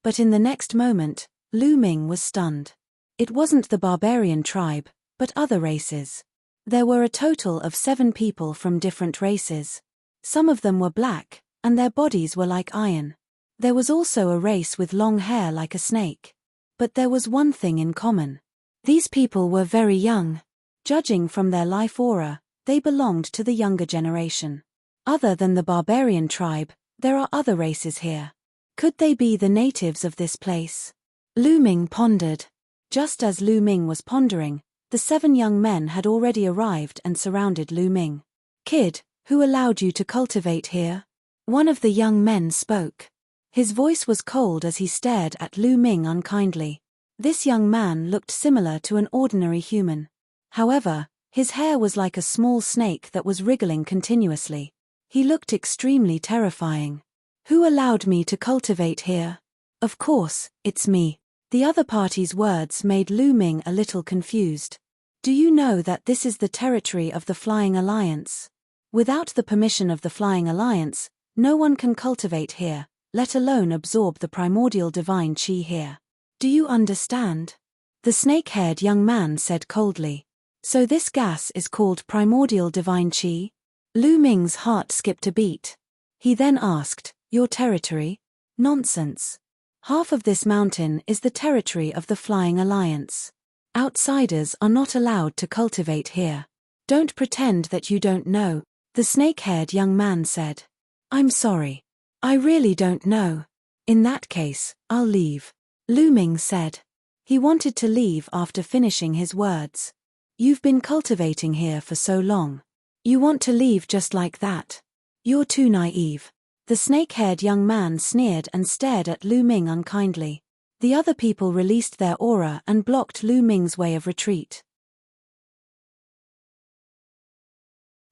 But in the next moment, Lu Ming was stunned. It wasn't the barbarian tribe, but other races. There were a total of 7 people from different races. Some of them were black, and their bodies were like iron. There was also a race with long hair like a snake. But there was one thing in common. These people were very young. Judging from their life aura, they belonged to the younger generation. Other than the barbarian tribe, there are other races here. Could they be the natives of this place? Lu Ming pondered. Just as Lu Ming was pondering, the 7 young men had already arrived and surrounded Lu Ming. "Kid, who allowed you to cultivate here?" One of the young men spoke. His voice was cold as he stared at Lu Ming unkindly. This young man looked similar to an ordinary human. However, his hair was like a small snake that was wriggling continuously. He looked extremely terrifying. "Who allowed me to cultivate here?" "Of course, it's me." The other party's words made Lu Ming a little confused. "Do you know that this is the territory of the Flying Alliance? Without the permission of the Flying Alliance, no one can cultivate here, let alone absorb the primordial divine chi here. Do you understand?" The snake-haired young man said coldly. "So this gas is called primordial divine chi?" Lu Ming's heart skipped a beat. He then asked, "Your territory?" "Nonsense. Half of this mountain is the territory of the Flying Alliance. Outsiders are not allowed to cultivate here. Don't pretend that you don't know," the snake-haired young man said. "I'm sorry. I really don't know." "In that case, I'll leave," Lu Ming said. He wanted to leave after finishing his words. "You've been cultivating here for so long. You want to leave just like that? You're too naive." The snake-haired young man sneered and stared at Lu Ming unkindly. The other people released their aura and blocked Lu Ming's way of retreat.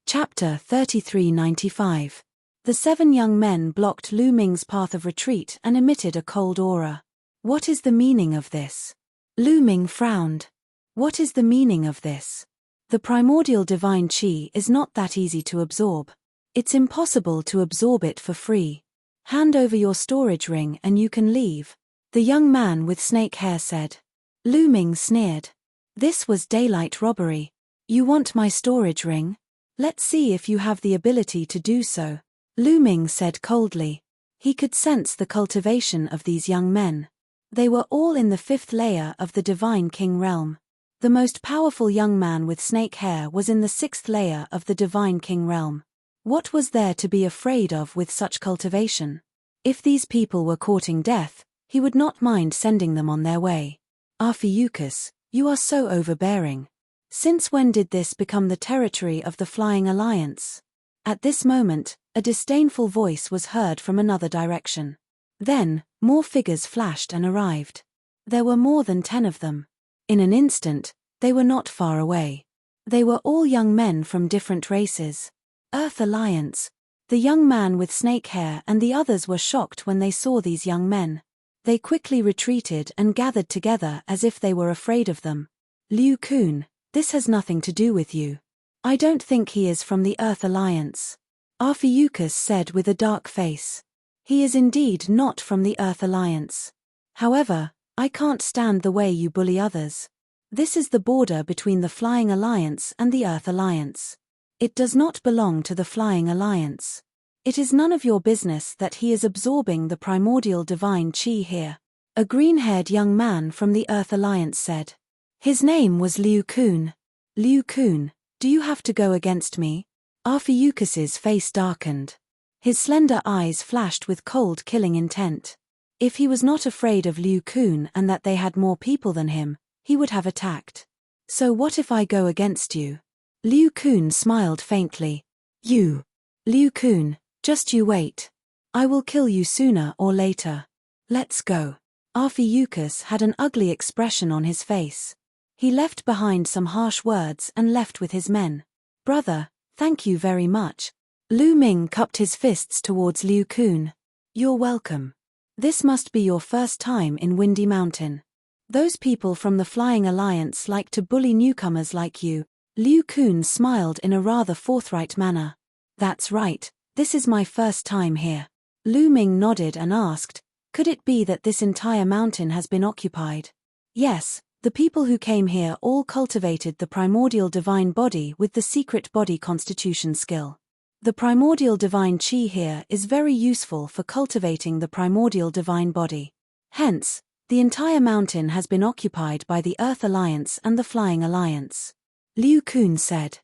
Chapter 3395. The 7 young men blocked Lu Ming's path of retreat and emitted a cold aura. "What is the meaning of this?" Lu Ming frowned. "What is the meaning of this? The primordial divine chi is not that easy to absorb. It's impossible to absorb it for free. Hand over your storage ring and you can leave," the young man with snake hair said. Lu Ming sneered. This was daylight robbery. "You want my storage ring? Let's see if you have the ability to do so," Lu Ming said coldly. He could sense the cultivation of these young men. They were all in the 5th layer of the Divine King realm. The most powerful young man with snake hair was in the 6th layer of the Divine King realm. What was there to be afraid of with such cultivation? If these people were courting death, he would not mind sending them on their way. "Arphiuchus, you are so overbearing. Since when did this become the territory of the Flying Alliance?" At this moment, a disdainful voice was heard from another direction. Then, more figures flashed and arrived. There were more than 10 of them. In an instant, they were not far away. They were all young men from different races. Earth Alliance. The young man with snake hair and the others were shocked when they saw these young men. They quickly retreated and gathered together as if they were afraid of them. "Liu Kun, this has nothing to do with you. I don't think he is from the Earth Alliance," Arphiuchus said with a dark face. "He is indeed not from the Earth Alliance. However, I can't stand the way you bully others. This is the border between the Flying Alliance and the Earth Alliance. It does not belong to the Flying Alliance. It is none of your business that he is absorbing the primordial divine chi here," a green-haired young man from the Earth Alliance said. His name was Liu Kun. "Liu Kun, do you have to go against me?" Arphiuchus's face darkened. His slender eyes flashed with cold killing intent. If he was not afraid of Liu Kun and that they had more people than him, he would have attacked. "So what if I go against you?" Liu Kun smiled faintly. "You. Liu Kun, just you wait. I will kill you sooner or later. Let's go." Arphiuchus had an ugly expression on his face. He left behind some harsh words and left with his men. "Brother, thank you very much." Lu Ming cupped his fists towards Liu Kun. "You're welcome. This must be your first time in Windy Mountain. Those people from the Flying Alliance like to bully newcomers like you." Liu Kun smiled in a rather forthright manner. "That's right, this is my first time here." Lu Ming nodded and asked, "Could it be that this entire mountain has been occupied?" "Yes, The people who came here all cultivated the primordial divine body with the secret body constitution skill. The primordial divine chi here is very useful for cultivating the primordial divine body. Hence, the entire mountain has been occupied by the Earth Alliance and the Flying Alliance. Liu Kun said.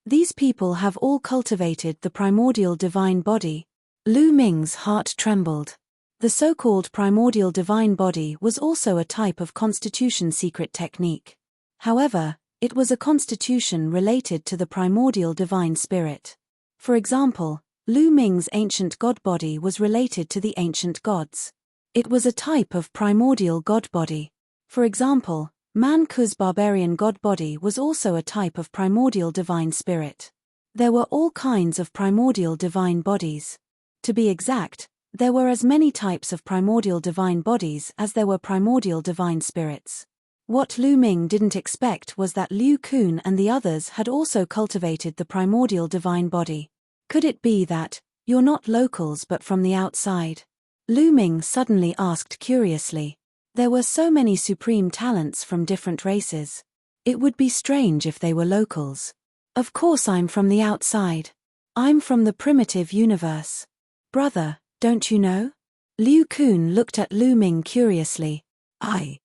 These people have all cultivated the primordial divine body. Lu Ming's heart trembled. The so-called primordial divine body was also a type of constitution secret technique. However, it was a constitution related to the primordial divine spirit. For example, Lu Ming's ancient god body was related to the ancient gods. It was a type of primordial god body. For example, Man Ku's barbarian god body was also a type of primordial divine spirit. There were all kinds of primordial divine bodies. To be exact, there were as many types of primordial divine bodies as there were primordial divine spirits. What Lu Ming didn't expect was that Liu Kun and the others had also cultivated the primordial divine body. Could it be that, you're not locals but from the outside? Lu Ming suddenly asked curiously. There were so many supreme talents from different races. It would be strange if they were locals. Of course I'm from the outside. I'm from the primitive universe. Brother, don't you know? Liu Kun looked at Lu Ming curiously. I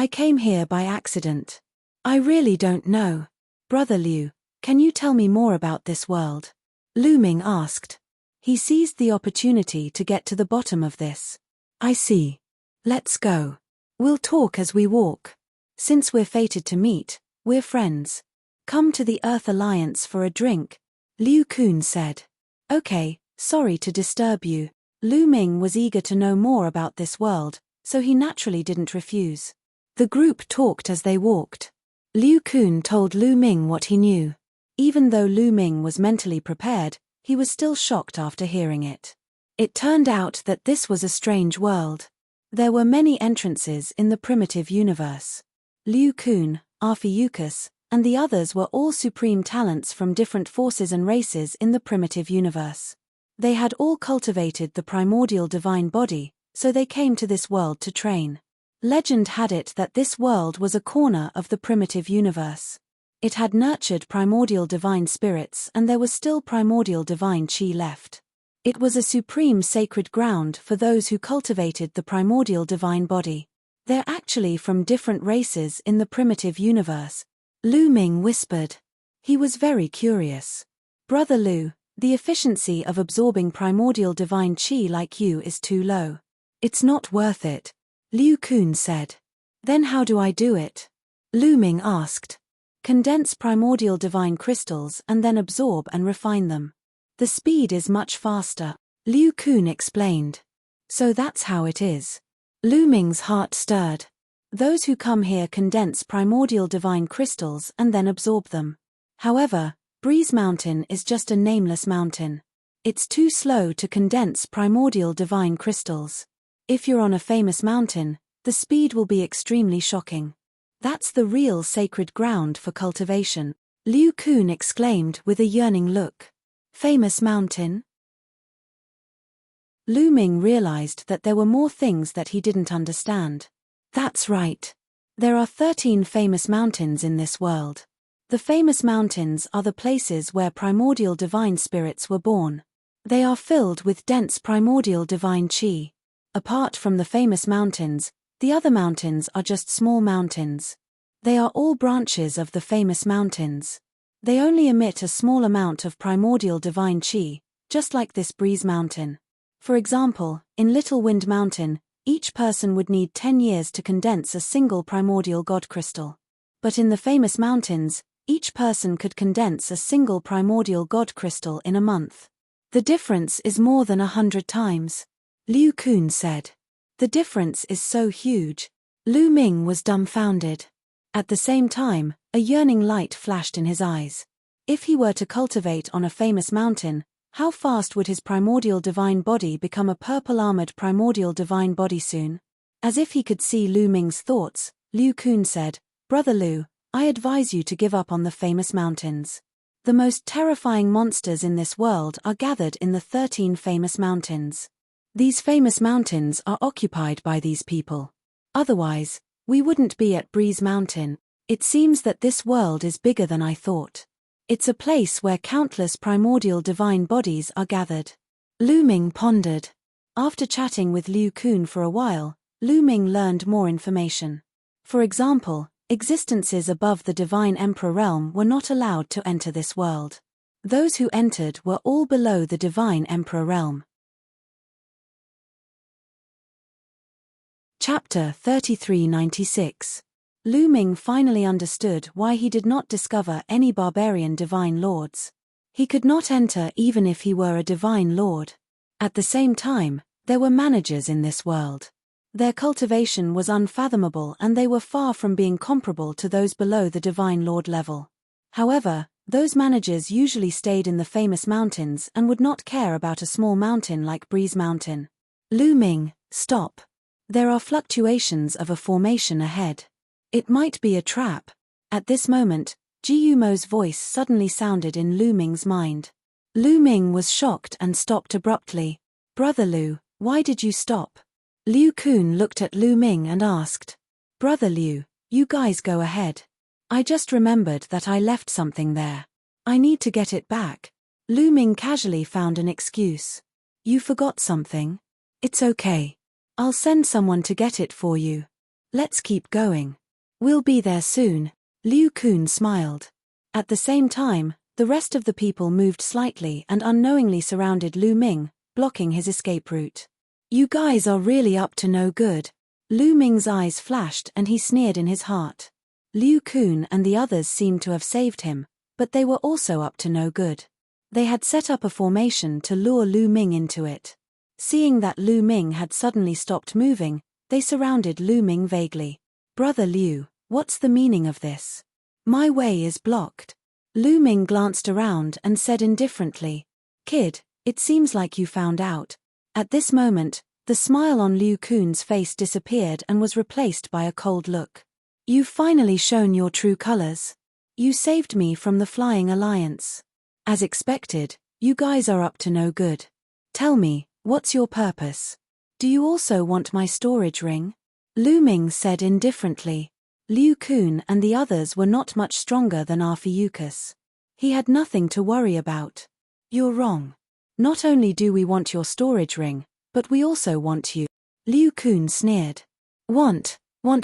came here by accident. I really don't know. Brother Liu, can you tell me more about this world? Lu Ming asked. He seized the opportunity to get to the bottom of this. I see. Let's go. We'll talk as we walk. Since we're fated to meet, we're friends. Come to the Earth Alliance for a drink, Liu Kun said. Okay, sorry to disturb you. Lu Ming was eager to know more about this world, so he naturally didn't refuse. The group talked as they walked. Liu Kun told Lu Ming what he knew. Even though Lu Ming was mentally prepared, he was still shocked after hearing it. It turned out that this was a strange world. There were many entrances in the primitive universe. Liu Kun, Arphiuchus, and the others were all supreme talents from different forces and races in the primitive universe. They had all cultivated the primordial divine body, so they came to this world to train. Legend had it that this world was a corner of the primitive universe. It had nurtured primordial divine spirits and there was still primordial divine chi left. It was a supreme sacred ground for those who cultivated the primordial divine body. They're actually from different races in the primitive universe, Lu Ming whispered. He was very curious. Brother Lu, the efficiency of absorbing primordial divine chi like you is too low. It's not worth it, Liu Kun said. Then how do I do it? Lu Ming asked. Condense primordial divine crystals and then absorb and refine them. The speed is much faster, Liu Kun explained. So that's how it is. Lu Ming's heart stirred. Those who come here condense primordial divine crystals and then absorb them. However, Breeze Mountain is just a nameless mountain. It's too slow to condense primordial divine crystals. If you're on a famous mountain, the speed will be extremely shocking. That's the real sacred ground for cultivation, Liu Kun exclaimed with a yearning look. Famous mountain? Lu Ming realized that there were more things that he didn't understand. That's right. There are 13 famous mountains in this world. The famous mountains are the places where primordial divine spirits were born. They are filled with dense primordial divine chi. Apart from the famous mountains, the other mountains are just small mountains. They are all branches of the famous mountains. They only emit a small amount of primordial divine chi, just like this Breeze Mountain. For example, in Little Wind Mountain, each person would need 10 years to condense a single primordial god crystal. But in the famous mountains, each person could condense a single primordial god crystal in a month. The difference is more than 100 times, Liu Kun said. The difference is so huge. Lu Ming was dumbfounded. At the same time, a yearning light flashed in his eyes. If he were to cultivate on a famous mountain, how fast would his primordial divine body become a purple-armored primordial divine body soon? As if he could see Lu Ming's thoughts, Liu Kun said, Brother Lu, I advise you to give up on the famous mountains. The most terrifying monsters in this world are gathered in the 13 famous mountains. These famous mountains are occupied by these people. Otherwise, We wouldn't be at Breeze Mountain. It seems that this world is bigger than I thought. It's a place where countless primordial divine bodies are gathered. Lu Ming pondered. After chatting with Liu Kun for a while, Lu Ming learned more information. For example, existences above the divine emperor realm were not allowed to enter this world. Those who entered were all below the divine emperor realm. Chapter 3396. Lu Ming finally understood why he did not discover any barbarian divine lords. He could not enter even if he were a divine lord. At the same time, there were managers in this world. Their cultivation was unfathomable and they were far from being comparable to those below the divine lord level. However, those managers usually stayed in the famous mountains and would not care about a small mountain like Breeze Mountain. Lu Ming, stop. There are fluctuations of a formation ahead. It might be a trap. At this moment, Ji Yumo's voice suddenly sounded in Lu Ming's mind. Lu Ming was shocked and stopped abruptly. Brother Liu, why did you stop? Liu Kun looked at Lu Ming and asked. Brother Liu, you guys go ahead. I just remembered that I left something there. I need to get it back. Lu Ming casually found an excuse. You forgot something? It's okay. I'll send someone to get it for you. Let's keep going. We'll be there soon. Liu Kun smiled. At the same time, the rest of the people moved slightly and unknowingly surrounded Lu Ming, blocking his escape route. You guys are really up to no good. Lu Ming's eyes flashed and he sneered in his heart. Liu Kun and the others seemed to have saved him, but they were also up to no good. They had set up a formation to lure Lu Ming into it. Seeing that Lu Ming had suddenly stopped moving, they surrounded Lu Ming vaguely. Brother Liu, what's the meaning of this? My way is blocked. Lu Ming glanced around and said indifferently. Kid, it seems like you found out. At this moment, the smile on Liu Kun's face disappeared and was replaced by a cold look. You've finally shown your true colors. You saved me from the Flying Alliance. As expected, you guys are up to no good. Tell me, what's your purpose? Do you also want my storage ring? Lu Ming said indifferently. Liu Kun and the others were not much stronger than Arphiuchus. He had nothing to worry about. You're wrong. Not only do we want your storage ring, but we also want you. Liu Kun sneered. Want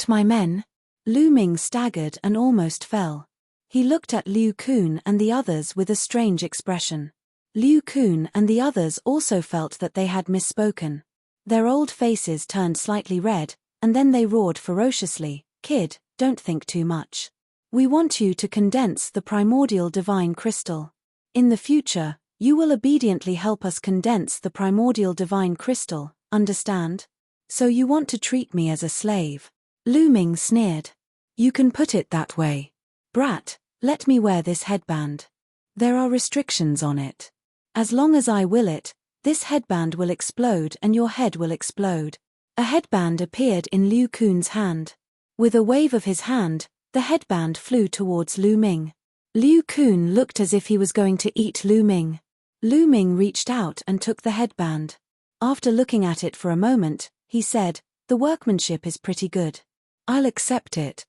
my men? Lu Ming staggered and almost fell. He looked at Liu Kun and the others with a strange expression. Liu Kun and the others also felt that they had misspoken. Their old faces turned slightly red, and then they roared ferociously, Kid, don't think too much. We want you to condense the primordial divine crystal. In the future, you will obediently help us condense the primordial divine crystal, understand? So you want to treat me as a slave? Lu Ming sneered. You can put it that way. Brat, let me wear this headband. There are restrictions on it. As long as I will it, this headband will explode and your head will explode. A headband appeared in Liu Kun's hand. With a wave of his hand, the headband flew towards Lu Ming. Liu Kun looked as if he was going to eat Lu Ming. Lu Ming reached out and took the headband. After looking at it for a moment, he said, the workmanship is pretty good. I'll accept it.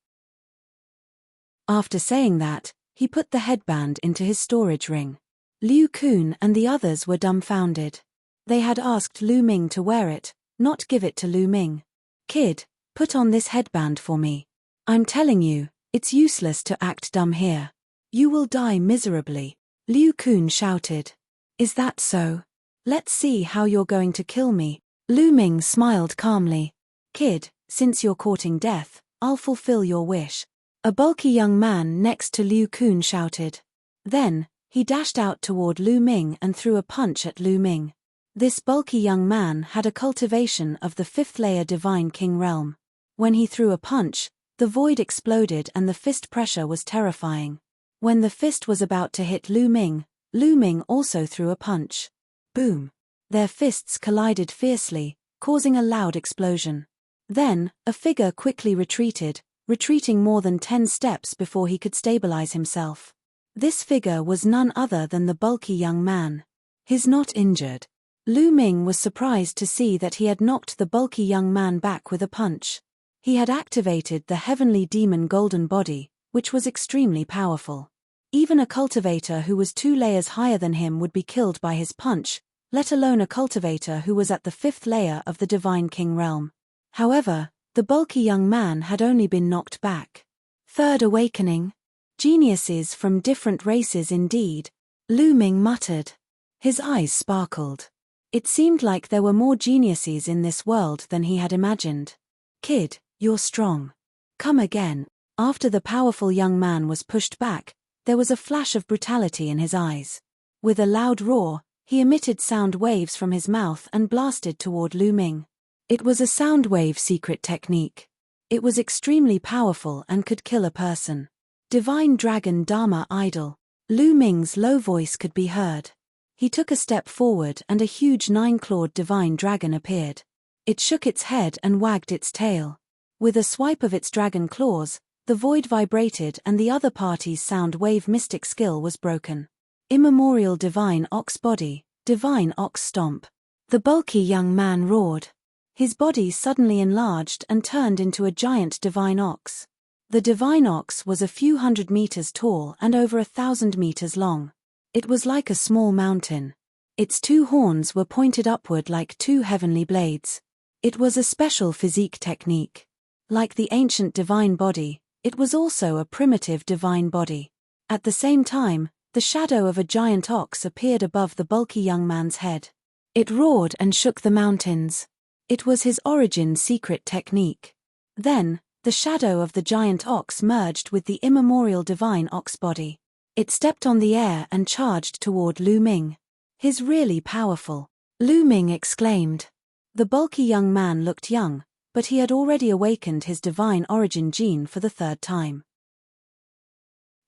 After saying that, he put the headband into his storage ring. Liu Kun and the others were dumbfounded. They had asked Lu Ming to wear it, not give it to Lu Ming. Kid, put on this headband for me. I'm telling you, it's useless to act dumb here. You will die miserably. Liu Kun shouted. Is that so? Let's see how you're going to kill me. Lu Ming smiled calmly. Kid, since you're courting death, I'll fulfill your wish. A bulky young man next to Liu Kun shouted. Then, he dashed out toward Lu Ming and threw a punch at Lu Ming. This bulky young man had a cultivation of the 5th layer Divine King realm. When he threw a punch, the void exploded and the fist pressure was terrifying. When the fist was about to hit Lu Ming also threw a punch. Boom! Their fists collided fiercely, causing a loud explosion. Then, a figure quickly retreating more than 10 steps before he could stabilize himself. This figure was none other than the bulky young man. He's not injured. Lu Ming was surprised to see that he had knocked the bulky young man back with a punch. He had activated the heavenly demon golden body, which was extremely powerful. Even a cultivator who was 2 layers higher than him would be killed by his punch, let alone a cultivator who was at the 5th layer of the Divine King realm. However, the bulky young man had only been knocked back. Third awakening? Geniuses from different races indeed, Lu Ming muttered. His eyes sparkled. It seemed like there were more geniuses in this world than he had imagined. Kid, you're strong. Come again. After the powerful young man was pushed back, there was a flash of brutality in his eyes. With a loud roar, he emitted sound waves from his mouth and blasted toward Lu Ming. It was a sound wave secret technique. It was extremely powerful and could kill a person. Divine Dragon Dharma Idol. Lu Ming's low voice could be heard. He took a step forward and a huge 9-clawed divine dragon appeared. It shook its head and wagged its tail. With a swipe of its dragon claws, the void vibrated and the other party's sound wave mystic skill was broken. Immemorial divine ox body, divine ox stomp. The bulky young man roared. His body suddenly enlarged and turned into a giant divine ox. The divine ox was a few hundred meters tall and over 1,000 meters long. It was like a small mountain. Its 2 horns were pointed upward like 2 heavenly blades. It was a special physique technique. Like the ancient divine body, it was also a primitive divine body. At the same time, the shadow of a giant ox appeared above the bulky young man's head. It roared and shook the mountains. It was his origin secret technique. Then, the shadow of the giant ox merged with the immemorial divine ox body. It stepped on the air and charged toward Lu Ming. He's really powerful, Lu Ming exclaimed. The bulky young man looked young, but he had already awakened his divine origin gene for the 3rd time.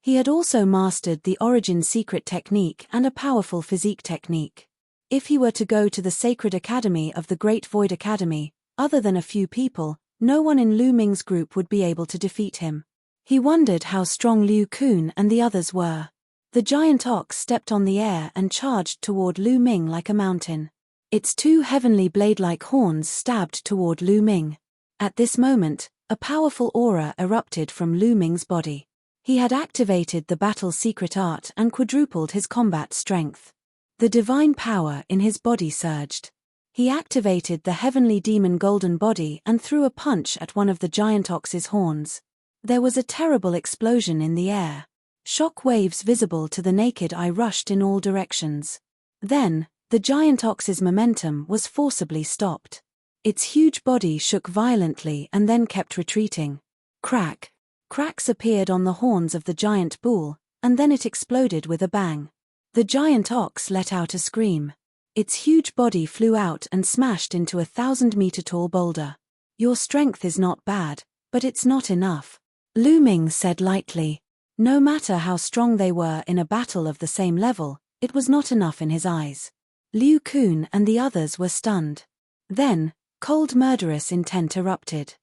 He had also mastered the origin secret technique and a powerful physique technique. If he were to go to the Sacred Academy of the Great Void Academy, other than a few people, no one in Lu Ming's group would be able to defeat him. He wondered how strong Liu Kun and the others were. The giant ox stepped on the air and charged toward Lu Ming like a mountain. Its 2 heavenly blade-like horns stabbed toward Lu Ming. At this moment, a powerful aura erupted from Lu Ming's body. He had activated the battle secret art and quadrupled his combat strength. The divine power in his body surged. He activated the heavenly demon golden body and threw a punch at one of the giant ox's horns. There was a terrible explosion in the air. Shock waves visible to the naked eye rushed in all directions. Then, the giant ox's momentum was forcibly stopped. Its huge body shook violently and then kept retreating. Crack. Cracks appeared on the horns of the giant bull, and then it exploded with a bang. The giant ox let out a scream. Its huge body flew out and smashed into a 1,000-meter-tall boulder. Your strength is not bad, but it's not enough, Lu Ming said lightly. No matter how strong they were in a battle of the same level, it was not enough in his eyes. Liu Kun and the others were stunned. Then, cold murderous intent erupted.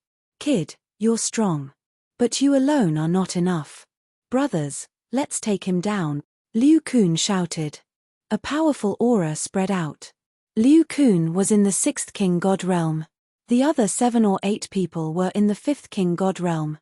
Kid, you're strong. But you alone are not enough. Brothers, let's take him down, Liu Kun shouted. A powerful aura spread out. Liu Kun was in the 6th King God realm. The other 7 or 8 people were in the 5th King God realm.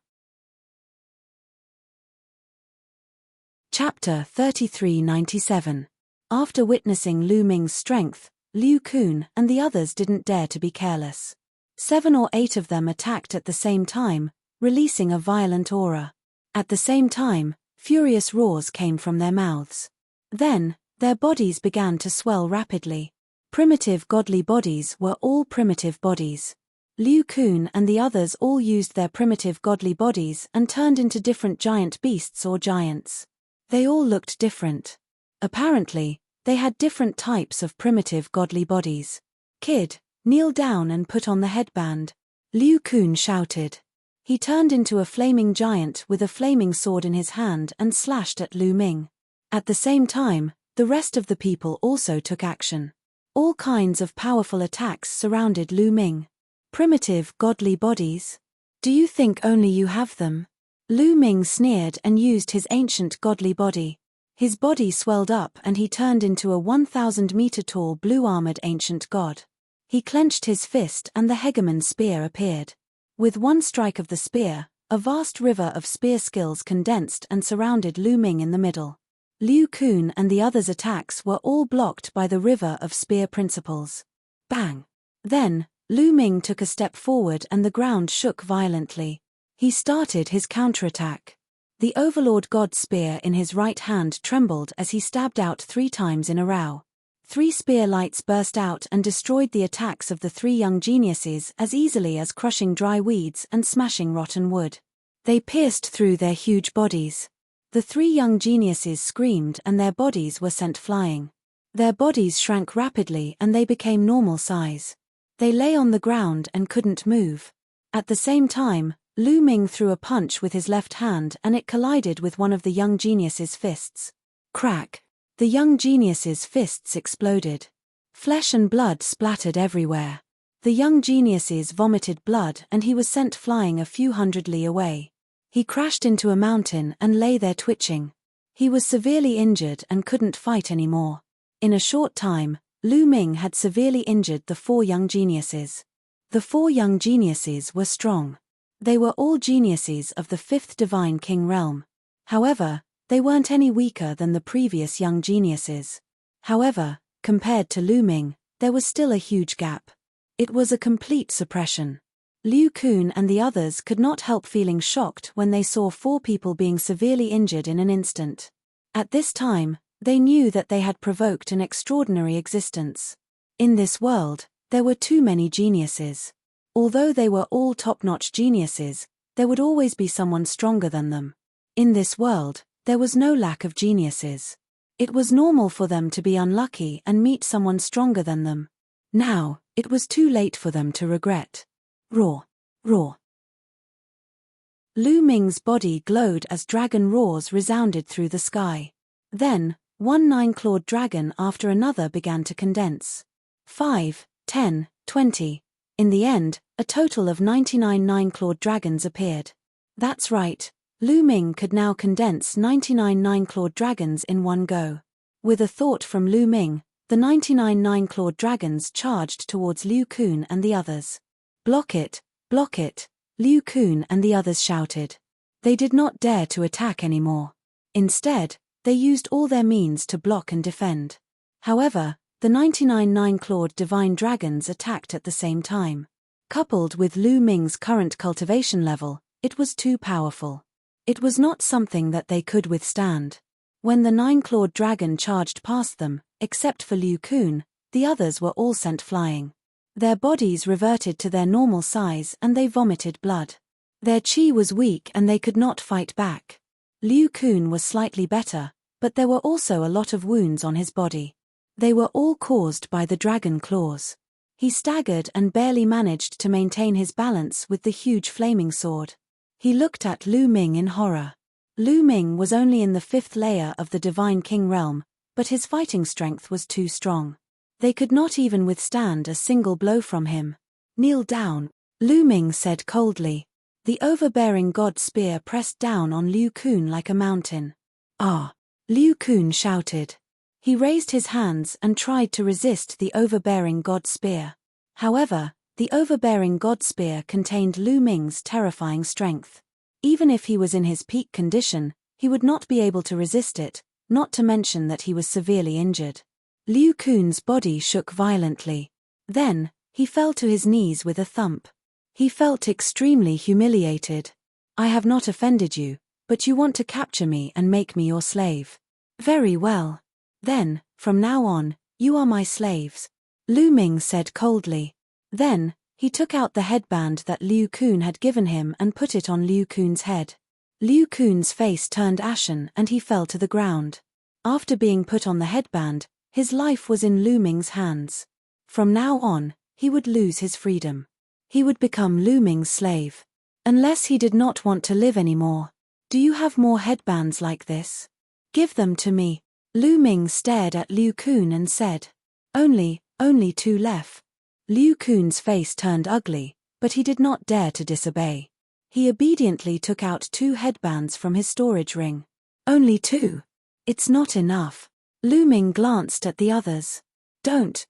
Chapter 3397. After witnessing Lu Ming's strength, Liu Kun and the others didn't dare to be careless. 7 or 8 of them attacked at the same time, releasing a violent aura. At the same time, furious roars came from their mouths. Then, their bodies began to swell rapidly. Primitive godly bodies were all primitive bodies. Liu Kun and the others all used their primitive godly bodies and turned into different giant beasts or giants. They all looked different. Apparently, they had different types of primitive godly bodies. Kid, kneel down and put on the headband, Liu Kun shouted. He turned into a flaming giant with a flaming sword in his hand and slashed at Lu Ming. At the same time, the rest of the people also took action. All kinds of powerful attacks surrounded Lu Ming. Primitive godly bodies? Do you think only you have them? Lu Ming sneered and used his ancient godly body. His body swelled up and he turned into a 1,000-meter-tall blue-armored ancient god. He clenched his fist and the hegemon spear appeared. With one strike of the spear, a vast river of spear skills condensed and surrounded Lu Ming in the middle. Liu Kun and the others' attacks were all blocked by the river of spear principles. Bang! Then, Lu Ming took a step forward and the ground shook violently. He started his counterattack. The Overlord God spear in his right hand trembled as he stabbed out 3 times in a row. 3 spear lights burst out and destroyed the attacks of the 3 young geniuses as easily as crushing dry weeds and smashing rotten wood. They pierced through their huge bodies. The 3 young geniuses screamed and their bodies were sent flying. Their bodies shrank rapidly and they became normal size. They lay on the ground and couldn't move. At the same time, Lu Ming threw a punch with his left hand and it collided with one of the young genius's fists. Crack! The young genius's fists exploded. Flesh and blood splattered everywhere. The young geniuses vomited blood and he was sent flying a few hundred li away. He crashed into a mountain and lay there twitching. He was severely injured and couldn't fight anymore. In a short time, Lu Ming had severely injured the 4 young geniuses. The 4 young geniuses were strong. They were all geniuses of the 5th Divine King realm. However, they weren't any weaker than the previous young geniuses. However, compared to Lu Ming, there was still a huge gap. It was a complete suppression. Liu Kun and the others could not help feeling shocked when they saw 4 people being severely injured in an instant. At this time, they knew that they had provoked an extraordinary existence. In this world, there were too many geniuses. Although they were all top-notch geniuses, there would always be someone stronger than them. In this world, there was no lack of geniuses. It was normal for them to be unlucky and meet someone stronger than them. Now, it was too late for them to regret. Roar! Roar! Lu Ming's body glowed as dragon roars resounded through the sky. Then, one 9-clawed dragon after another began to condense. 5, 10, 20. In the end, a total of 99 9-clawed dragons appeared. That's right. Lu Ming could now condense 99 9-clawed dragons in one go. With a thought from Lu Ming, the 99 9-clawed dragons charged towards Liu Kun and the others. Block it, Liu Kun and the others shouted. They did not dare to attack anymore. Instead, they used all their means to block and defend. However, the 99 9-clawed divine dragons attacked at the same time. Coupled with Lu Ming's current cultivation level, it was too powerful. It was not something that they could withstand. When the 9-clawed dragon charged past them, except for Liu Kun, the others were all sent flying. Their bodies reverted to their normal size and they vomited blood. Their chi was weak and they could not fight back. Liu Kun was slightly better, but there were also a lot of wounds on his body. They were all caused by the dragon claws. He staggered and barely managed to maintain his balance with the huge flaming sword. He looked at Lu Ming in horror. Lu Ming was only in the 5th layer of the Divine King realm, but his fighting strength was too strong. They could not even withstand a single blow from him. Kneel down, Lu Ming said coldly. The overbearing god spear pressed down on Liu Kun like a mountain. Ah! Liu Kun shouted. He raised his hands and tried to resist the overbearing god spear. However, the overbearing god spear contained Lu Ming's terrifying strength. Even if he was in his peak condition, he would not be able to resist it, not to mention that he was severely injured. Liu Kun's body shook violently. Then, he fell to his knees with a thump. He felt extremely humiliated. I have not offended you, but you want to capture me and make me your slave. Very well. Then, from now on, you are my slaves, Lu Ming said coldly. Then, he took out the headband that Liu Kun had given him and put it on Liu Kun's head. Liu Kun's face turned ashen and he fell to the ground. After being put on the headband, his life was in Lu Ming's hands. From now on, he would lose his freedom. He would become Lu Ming's slave. Unless he did not want to live anymore. Do you have more headbands like this? Give them to me. Lu Ming stared at Liu Kun and said. Only 2 left. Liu Kun's face turned ugly, but he did not dare to disobey. He obediently took out 2 headbands from his storage ring. Only 2? It's not enough. Lu Ming glanced at the others. Don't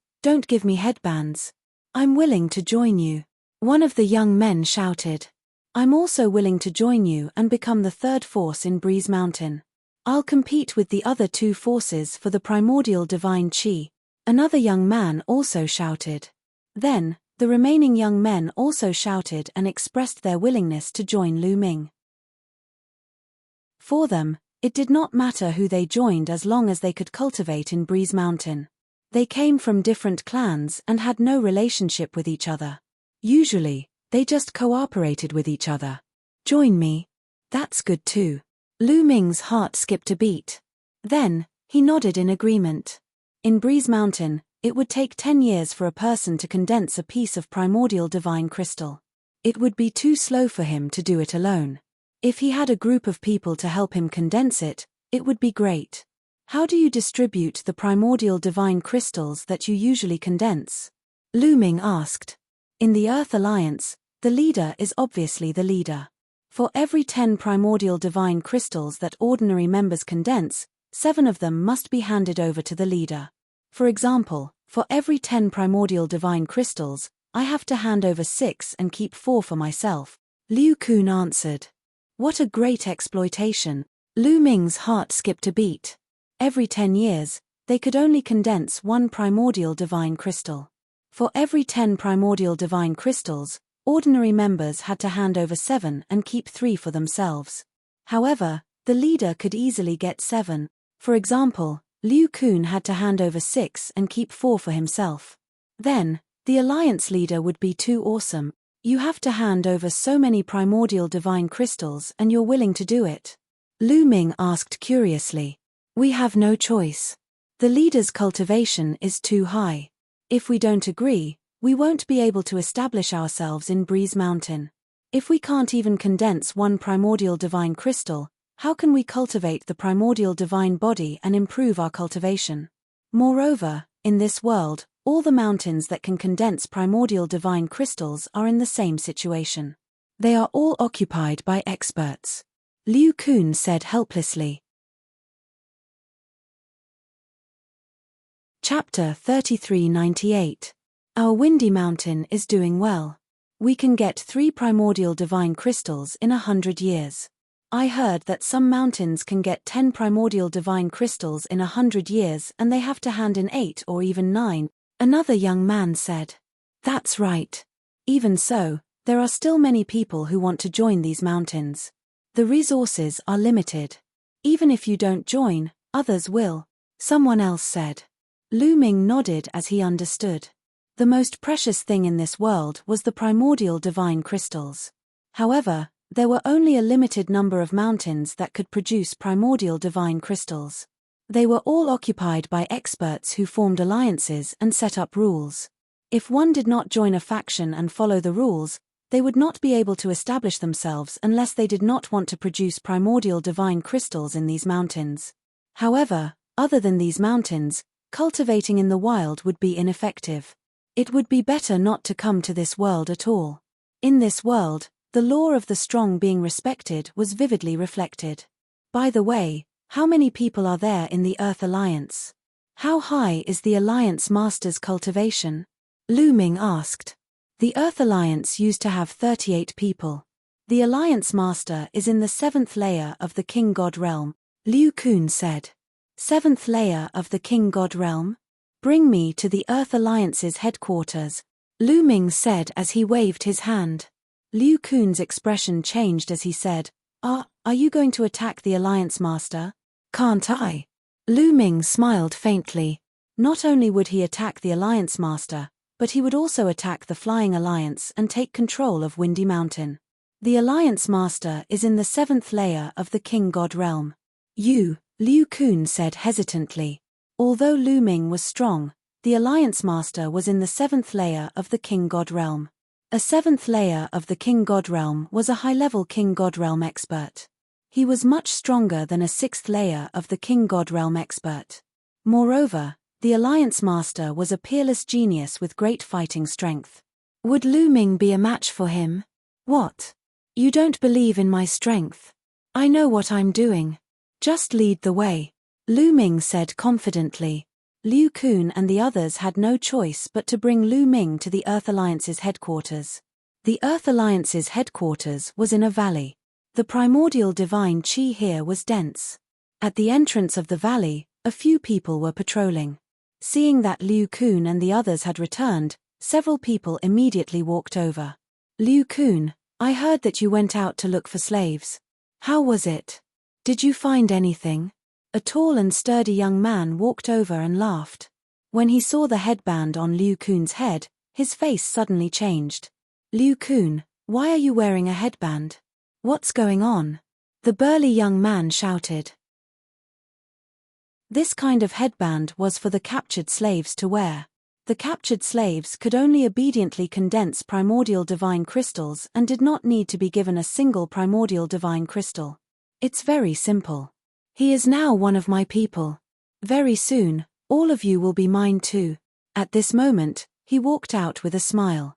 give me headbands. I'm willing to join you. One of the young men shouted. I'm also willing to join you and become the third force in Breeze Mountain. I'll compete with the other two forces for the primordial divine chi. Another young man also shouted. Then, the remaining young men also shouted and expressed their willingness to join Lu Ming. For them, it did not matter who they joined as long as they could cultivate in Breeze Mountain. They came from different clans and had no relationship with each other. Usually, they just cooperated with each other. Join me. That's good too. Lu Ming's heart skipped a beat. Then, he nodded in agreement. In Breeze Mountain, it would take 10 years for a person to condense a piece of primordial divine crystal. It would be too slow for him to do it alone. If he had a group of people to help him condense it, it would be great. How do you distribute the primordial divine crystals that you usually condense? Lu Ming asked. In the Earth Alliance, the leader is obviously the leader. For every 10 primordial divine crystals that ordinary members condense, 7 of them must be handed over to the leader. For example, for every 10 primordial divine crystals, I have to hand over 6 and keep 4 for myself, Liu Kun answered. What a great exploitation. Lu Ming's heart skipped a beat. Every 10 years, they could only condense 1 primordial divine crystal. For every 10 primordial divine crystals, ordinary members had to hand over 7 and keep 3 for themselves. However, the leader could easily get 7. For example, Liu Kun had to hand over 6 and keep 4 for himself. Then, the alliance leader would be too awesome. You have to hand over so many primordial divine crystals and you're willing to do it? Lu Ming asked curiously. We have no choice. The leader's cultivation is too high. If we don't agree, we won't be able to establish ourselves in Breeze Mountain. If we can't even condense 1 primordial divine crystal, how can we cultivate the primordial divine body and improve our cultivation? Moreover, in this world, all the mountains that can condense primordial divine crystals are in the same situation. They are all occupied by experts. Liu Kun said helplessly. Chapter 3398. Our windy mountain is doing well. We can get 3 primordial divine crystals in 100 years. I heard that some mountains can get 10 primordial divine crystals in 100 years and they have to hand in 8 or even 9. Another young man said. That's right. Even so, there are still many people who want to join these mountains. The resources are limited. Even if you don't join, others will, someone else said. Lu Ming nodded as he understood. The most precious thing in this world was the primordial divine crystals. However, there were only a limited number of mountains that could produce primordial divine crystals. They were all occupied by experts who formed alliances and set up rules. If one did not join a faction and follow the rules, they would not be able to establish themselves unless they did not want to produce primordial divine crystals in these mountains. However, other than these mountains, cultivating in the wild would be ineffective. It would be better not to come to this world at all. In this world, the law of the strong being respected was vividly reflected. By the way, how many people are there in the Earth Alliance? How high is the Alliance Master's cultivation? Lu Ming asked. The Earth Alliance used to have 38 people. The Alliance Master is in the 7th layer of the King God Realm, Liu Kun said. 7th layer of the King God Realm? Bring me to the Earth Alliance's headquarters, Lu Ming said as he waved his hand. Liu Kun's expression changed as he said, Are you going to attack the Alliance Master? Can't I? Lu Ming smiled faintly. Not only would he attack the Alliance Master, but he would also attack the Flying Alliance and take control of Windy Mountain. The Alliance Master is in the 7th layer of the King God Realm. Liu Kun said hesitantly. Although Lu Ming was strong, the Alliance Master was in the 7th layer of the King God Realm. A 7th layer of the King God Realm was a high-level King God Realm expert. He was much stronger than a 6th layer of the King God Realm expert. Moreover, the Alliance Master was a peerless genius with great fighting strength. Would Lu Ming be a match for him? What? You don't believe in my strength? I know what I'm doing. Just lead the way, Lu Ming said confidently. Liu Kun and the others had no choice but to bring Lu Ming to the Earth Alliance's headquarters. The Earth Alliance's headquarters was in a valley. The primordial divine chi here was dense. At the entrance of the valley, a few people were patrolling. Seeing that Liu Kun and the others had returned, several people immediately walked over. Liu Kun, I heard that you went out to look for slaves. How was it? Did you find anything? A tall and sturdy young man walked over and laughed. When he saw the headband on Liu Kun's head, his face suddenly changed. Liu Kun, why are you wearing a headband? What's going on? The burly young man shouted. This kind of headband was for the captured slaves to wear. The captured slaves could only obediently condense primordial divine crystals and did not need to be given a single primordial divine crystal. It's very simple. He is now one of my people. Very soon, all of you will be mine too. At this moment, he walked out with a smile.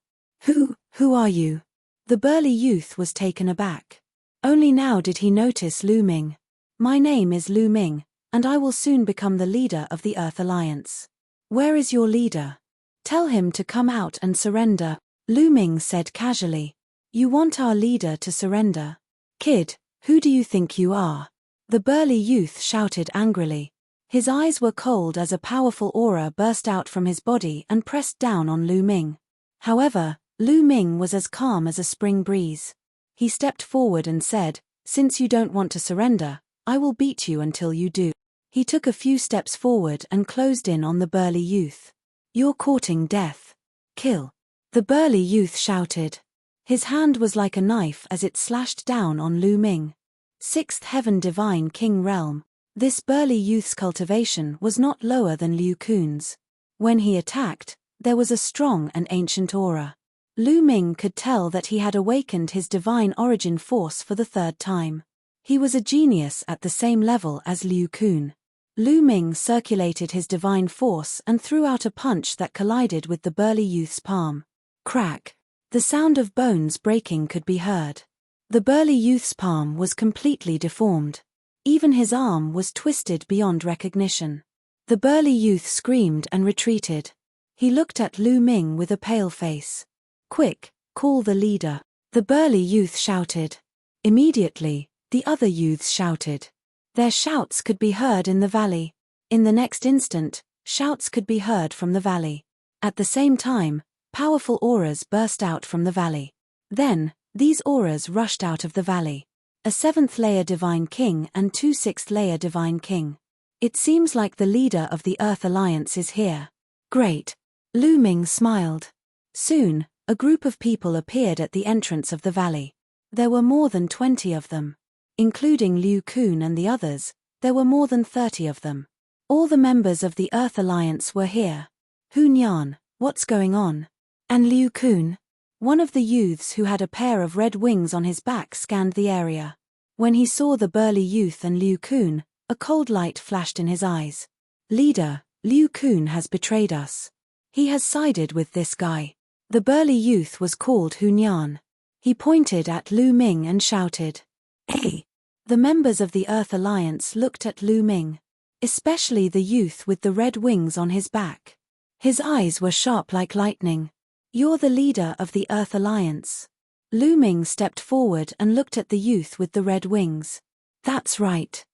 Who are you? The burly youth was taken aback. Only now did he notice Lu Ming. My name is Lu Ming, and I will soon become the leader of the Earth Alliance. Where is your leader? Tell him to come out and surrender, Lu Ming said casually. You want our leader to surrender? Kid, who do you think you are? The burly youth shouted angrily. His eyes were cold as a powerful aura burst out from his body and pressed down on Lu Ming. However, Lu Ming was as calm as a spring breeze. He stepped forward and said, since you don't want to surrender, I will beat you until you do. He took a few steps forward and closed in on the burly youth. You're courting death. Kill. The burly youth shouted. His hand was like a knife as it slashed down on Lu Ming. Sixth Heaven Divine King Realm. This burly youth's cultivation was not lower than Liu Kun's. When he attacked, there was a strong and ancient aura. Lu Ming could tell that he had awakened his divine origin force for the third time. He was a genius at the same level as Liu Kun. Lu Ming circulated his divine force and threw out a punch that collided with the burly youth's palm. Crack. The sound of bones breaking could be heard. The burly youth's palm was completely deformed. Even his arm was twisted beyond recognition. The burly youth screamed and retreated. He looked at Lu Ming with a pale face. Quick, call the leader. The burly youth shouted. Immediately, the other youths shouted. Their shouts could be heard in the valley. In the next instant, shouts could be heard from the valley. At the same time, powerful auras burst out from the valley. Then, these auras rushed out of the valley. A 7th-layer Divine King and 2 6th-layer Divine King. It seems like the leader of the Earth Alliance is here. Great. Lu Ming smiled. Soon, a group of people appeared at the entrance of the valley. There were more than 20 of them. Including Liu Kun and the others, there were more than 30 of them. All the members of the Earth Alliance were here. Hun Yan, what's going on? And Liu Kun? One of the youths who had a pair of red wings on his back scanned the area. When he saw the burly youth and Liu Kun, a cold light flashed in his eyes. Leader, Liu Kun has betrayed us. He has sided with this guy. The burly youth was called Hun Yan. He pointed at Lu Ming and shouted. Hey! The members of the Earth Alliance looked at Lu Ming. Especially the youth with the red wings on his back. His eyes were sharp like lightning. You're the leader of the Earth Alliance. Lu Ming stepped forward and looked at the youth with the red wings. That's right.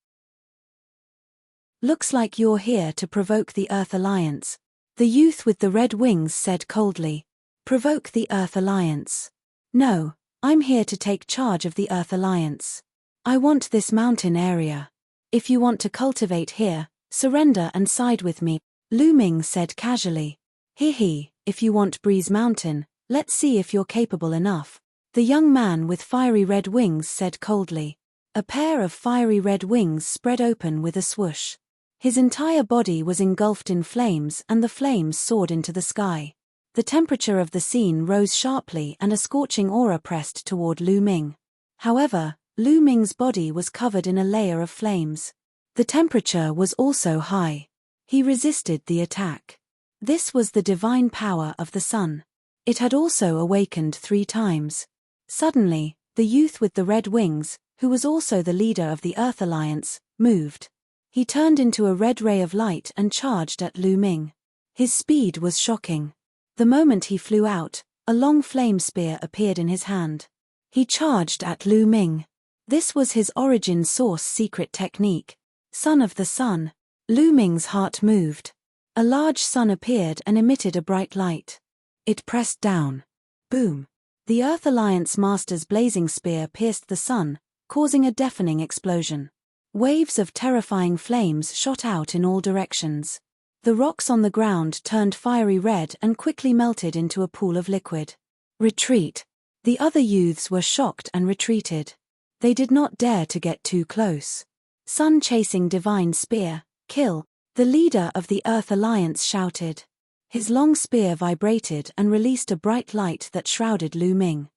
Looks like you're here to provoke the Earth Alliance. The youth with the red wings said coldly. Provoke the Earth Alliance. No, I'm here to take charge of the Earth Alliance. I want this mountain area. If you want to cultivate here, surrender and side with me, Lu Ming said casually. He, if you want Breeze Mountain, let's see if you're capable enough. The young man with fiery red wings said coldly. A pair of fiery red wings spread open with a swoosh. His entire body was engulfed in flames and the flames soared into the sky. The temperature of the scene rose sharply and a scorching aura pressed toward Lu Ming. However, Lu Ming's body was covered in a layer of flames. The temperature was also high. He resisted the attack. This was the divine power of the sun. It had also awakened 3 times. Suddenly, the youth with the red wings, who was also the leader of the Earth Alliance, moved. He turned into a red ray of light and charged at Lu Ming. His speed was shocking. The moment he flew out, A long flame spear appeared in his hand. He charged at Lu Ming. This was his origin source secret technique. Son of the Sun. Lu Ming's heart moved. A large sun appeared and emitted a bright light. It pressed down. Boom. The Earth Alliance Master's blazing spear pierced the sun, causing a deafening explosion. Waves of terrifying flames shot out in all directions. The rocks on the ground turned fiery red and quickly melted into a pool of liquid. Retreat. The other youths were shocked and retreated. They did not dare to get too close. Sun chasing divine spear, kill, the leader of the Earth Alliance shouted. His long spear vibrated and released a bright light that shrouded Lu Ming.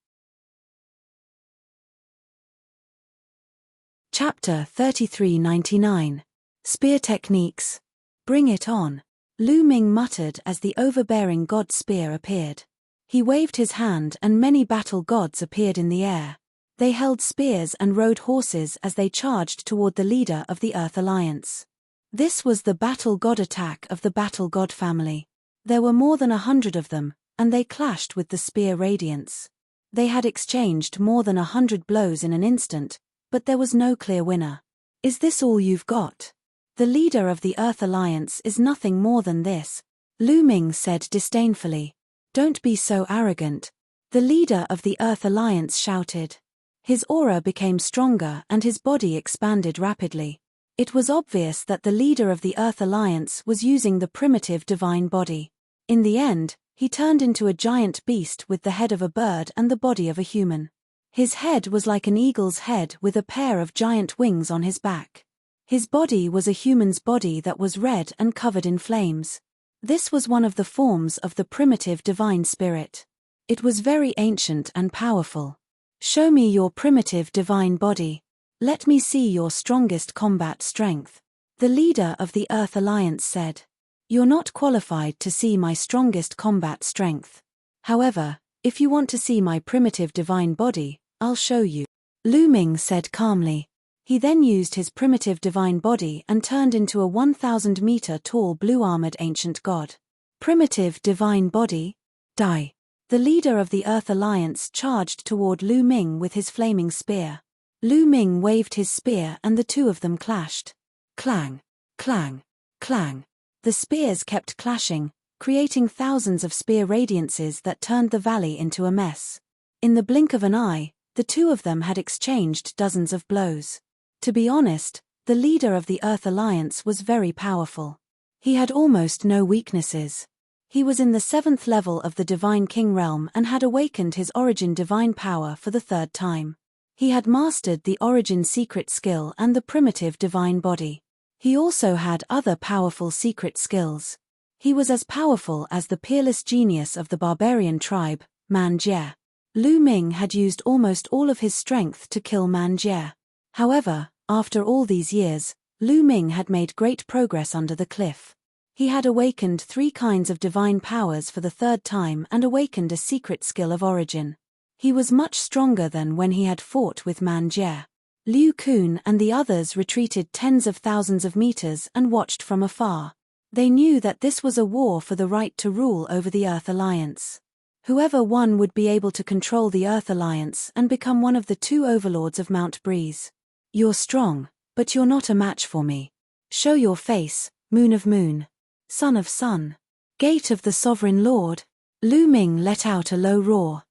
Chapter 3399. Spear Techniques. Bring it on. Lu Ming muttered as the overbearing god spear appeared. He waved his hand and many battle gods appeared in the air. They held spears and rode horses as they charged toward the leader of the Earth Alliance. This was the battle god attack of the battle god family. There were more than 100 of them, and they clashed with the spear radiance. They had exchanged more than 100 blows in an instant, but there was no clear winner. Is this all you've got? The leader of the Earth Alliance is nothing more than this, Lu Ming said disdainfully. Don't be so arrogant. The leader of the Earth Alliance shouted. His aura became stronger and his body expanded rapidly. It was obvious that the leader of the Earth Alliance was using the primitive divine body. In the end, he turned into a giant beast with the head of a bird and the body of a human. His head was like an eagle's head with a pair of giant wings on his back. His body was a human's body that was red and covered in flames. This was one of the forms of the primitive divine spirit. It was very ancient and powerful. Show me your primitive divine body. Let me see your strongest combat strength. The leader of the Earth Alliance said. You're not qualified to see my strongest combat strength. However, if you want to see my primitive divine body, I'll show you. Lu Ming said calmly. He then used his primitive divine body and turned into a 1,000-meter tall blue-armored ancient god. Primitive divine body? Die. The leader of the Earth Alliance charged toward Lu Ming with his flaming spear. Lu Ming waved his spear and the two of them clashed. Clang, clang, clang. The spears kept clashing, creating thousands of spear radiances that turned the valley into a mess. In the blink of an eye, the two of them had exchanged dozens of blows. To be honest, the leader of the Earth Alliance was very powerful. He had almost no weaknesses. He was in the 7th level of the Divine King realm and had awakened his origin divine power for the 3rd time. He had mastered the origin secret skill and the primitive divine body. He also had other powerful secret skills. He was as powerful as the peerless genius of the barbarian tribe, Man Jie. Lu Ming had used almost all of his strength to kill Man Jie. However, after all these years, Lu Ming had made great progress under the cliff. He had awakened 3 kinds of divine powers for the 3rd time and awakened a secret skill of origin. He was much stronger than when he had fought with Man Jie. Liu Kun and the others retreated tens of thousands of meters and watched from afar. They knew that this was a war for the right to rule over the Earth Alliance. Whoever won would be able to control the Earth Alliance and become one of the 2 overlords of Mount Breeze. You're strong, but you're not a match for me. Show your face, Moon of Moon. Son of Sun. Gate of the Sovereign Lord. Lu Ming let out a low roar.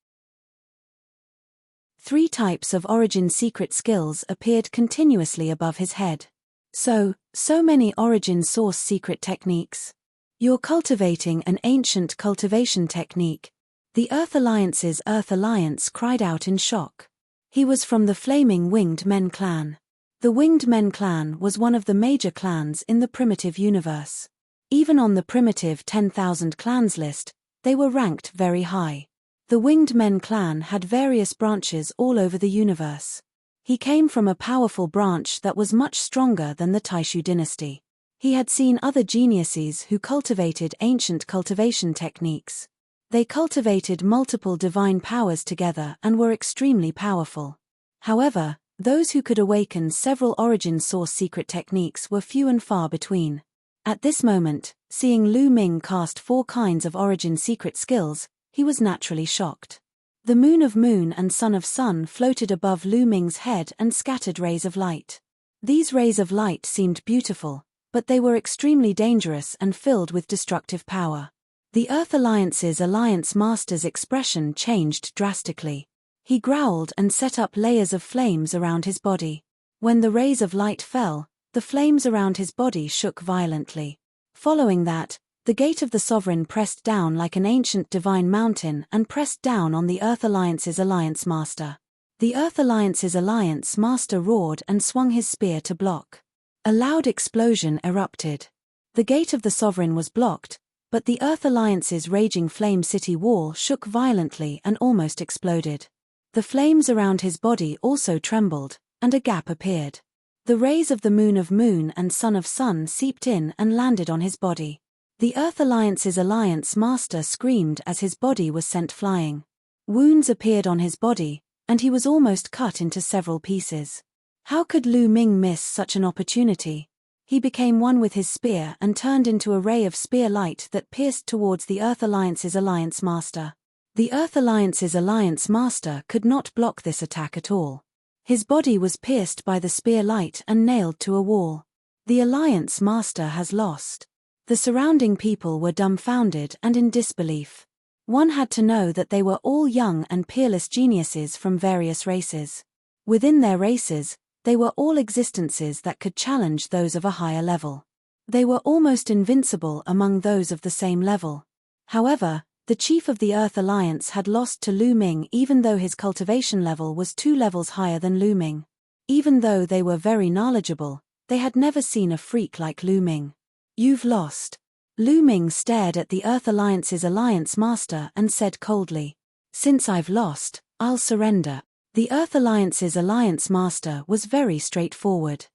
3 types of origin secret skills appeared continuously above his head. So many origin source secret techniques. You're cultivating an ancient cultivation technique. The Earth Alliance's Earth Alliance cried out in shock. He was from the Flaming Winged Men clan. The Winged Men clan was one of the major clans in the primitive universe. Even on the primitive 10,000 clans list, they were ranked very high. The Winged Men clan had various branches all over the universe. He came from a powerful branch that was much stronger than the Taishu dynasty. He had seen other geniuses who cultivated ancient cultivation techniques. They cultivated multiple divine powers together and were extremely powerful. However, those who could awaken several origin source secret techniques were few and far between. At this moment, seeing Lu Ming cast 4 kinds of origin secret skills, he was naturally shocked. The moon of moon and sun of sun floated above Lu Ming's head and scattered rays of light. These rays of light seemed beautiful, but they were extremely dangerous and filled with destructive power. The Earth Alliance's Alliance Master's expression changed drastically. He growled and set up layers of flames around his body. When the rays of light fell, the flames around his body shook violently. Following that, the gate of the Sovereign pressed down like an ancient divine mountain and pressed down on the Earth Alliance's Alliance Master. The Earth Alliance's Alliance Master roared and swung his spear to block. A loud explosion erupted. The gate of the Sovereign was blocked, but the Earth Alliance's raging flame city wall shook violently and almost exploded. The flames around his body also trembled, and a gap appeared. The rays of the moon of moon and sun of sun seeped in and landed on his body. The Earth Alliance's Alliance Master screamed as his body was sent flying. Wounds appeared on his body, and he was almost cut into several pieces. How could Lu Ming miss such an opportunity? He became one with his spear and turned into a ray of spear light that pierced towards the Earth Alliance's Alliance Master. The Earth Alliance's Alliance Master could not block this attack at all. His body was pierced by the spear light and nailed to a wall. The Alliance Master has lost. The surrounding people were dumbfounded and in disbelief. One had to know that they were all young and peerless geniuses from various races. Within their races, they were all existences that could challenge those of a higher level. They were almost invincible among those of the same level. However, the chief of the Earth Alliance had lost to Lu Ming even though his cultivation level was 2 levels higher than Lu Ming. Even though they were very knowledgeable, they had never seen a freak like Lu Ming. You've lost. Lu Ming stared at the Earth Alliance's Alliance Master and said coldly, "Since I've lost, I'll surrender." The Earth Alliance's Alliance Master was very straightforward.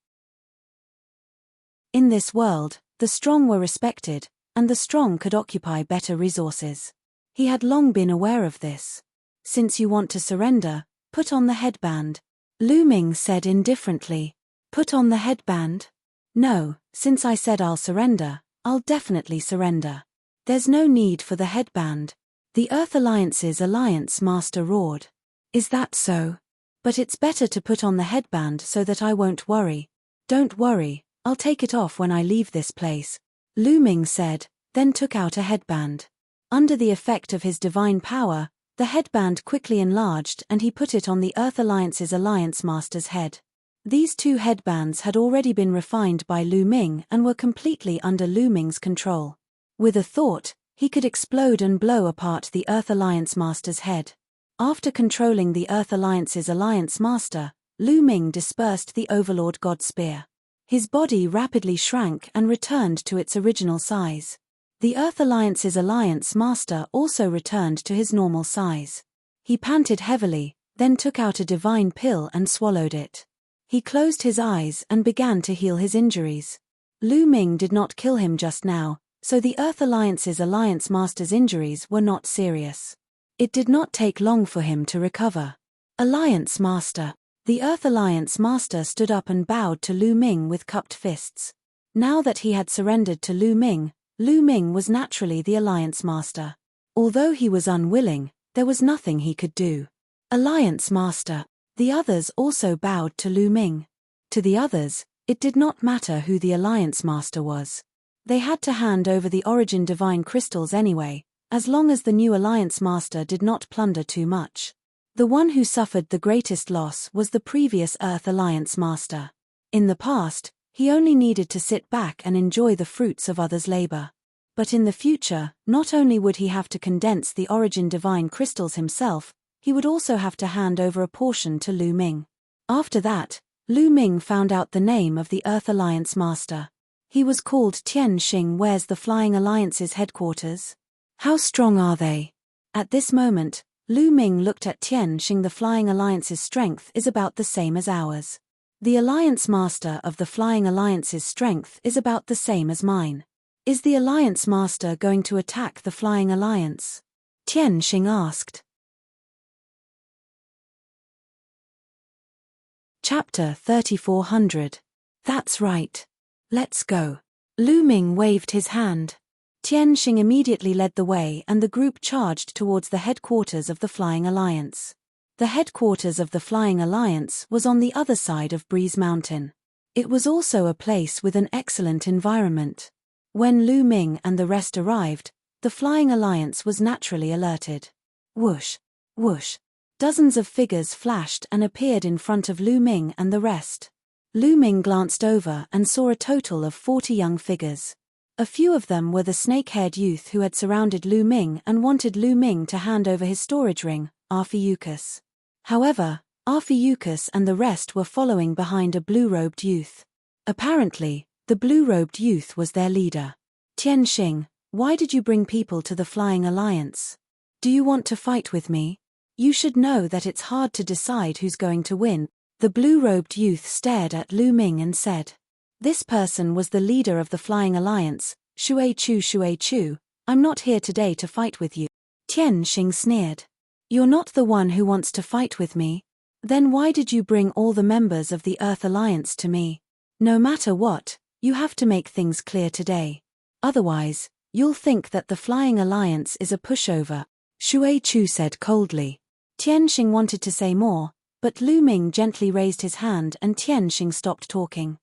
In this world, the strong were respected, and the strong could occupy better resources. He had long been aware of this. "Since you want to surrender, put on the headband," Lu Ming said indifferently. "Put on the headband?" "No, since I said I'll surrender, I'll definitely surrender. There's no need for the headband." The Earth Alliance's Alliance Master roared. "Is that so? But it's better to put on the headband so that I won't worry." "Don't worry, I'll take it off when I leave this place," Lu Ming said, then took out a headband. Under the effect of his divine power, the headband quickly enlarged and he put it on the Earth Alliance's Alliance Master's head. These 2 headbands had already been refined by Lu Ming and were completely under Lu Ming's control. With a thought, he could explode and blow apart the Earth Alliance Master's head. After controlling the Earth Alliance's Alliance Master, Lu Ming dispersed the Overlord God Spear. His body rapidly shrank and returned to its original size. The Earth Alliance's Alliance Master also returned to his normal size. He panted heavily, then took out a divine pill and swallowed it. He closed his eyes and began to heal his injuries. Lu Ming did not kill him just now, so the Earth Alliance's Alliance Master's injuries were not serious. It did not take long for him to recover. "Alliance Master." The Earth Alliance Master stood up and bowed to Lu Ming with cupped fists. Now that he had surrendered to Lu Ming was naturally the Alliance Master. Although he was unwilling, there was nothing he could do. "Alliance Master." The others also bowed to Lu Ming. To the others, it did not matter who the Alliance Master was. They had to hand over the Origin Divine Crystals anyway, as long as the new Alliance Master did not plunder too much. The one who suffered the greatest loss was the previous Earth Alliance Master. In the past, he only needed to sit back and enjoy the fruits of others' labor. But in the future, not only would he have to condense the Origin Divine Crystals himself, he would also have to hand over a portion to Lu Ming. After that, Lu Ming found out the name of the Earth Alliance Master. He was called Tian Xing. Where's the Flying Alliance's headquarters? How strong are they? At this moment, Lu Ming looked at Tian Xing. The Flying Alliance's strength is about the same as ours. The Alliance Master of the Flying Alliance's strength is about the same as mine. Is the Alliance Master going to attack the Flying Alliance? Tian Xing asked. Chapter 3400. That's right. Let's go. Lu Ming waved his hand. Tianxing immediately led the way and the group charged towards the headquarters of the Flying Alliance. The headquarters of the Flying Alliance was on the other side of Breeze Mountain. It was also a place with an excellent environment. When Lu Ming and the rest arrived, the Flying Alliance was naturally alerted. Whoosh! Whoosh! Dozens of figures flashed and appeared in front of Lu Ming and the rest. Lu Ming glanced over and saw a total of 40 young figures. A few of them were the snake-haired youth who had surrounded Lu Ming and wanted Lu Ming to hand over his storage ring, Arphiuchus. However, Arphiuchus and the rest were following behind a blue-robed youth. Apparently, the blue-robed youth was their leader. Tianxing, why did you bring people to the Flying Alliance? Do you want to fight with me? You should know that it's hard to decide who's going to win. The blue-robed youth stared at Lu Ming and said. This person was the leader of the Flying Alliance, Shuai-Chu. I'm not here today to fight with you. Tianxing sneered. You're not the one who wants to fight with me. Then why did you bring all the members of the Earth Alliance to me? No matter what, you have to make things clear today. Otherwise, you'll think that the Flying Alliance is a pushover, Shuai-Chu said coldly. Tianxing wanted to say more, but Lu Ming gently raised his hand and Tianxing stopped talking.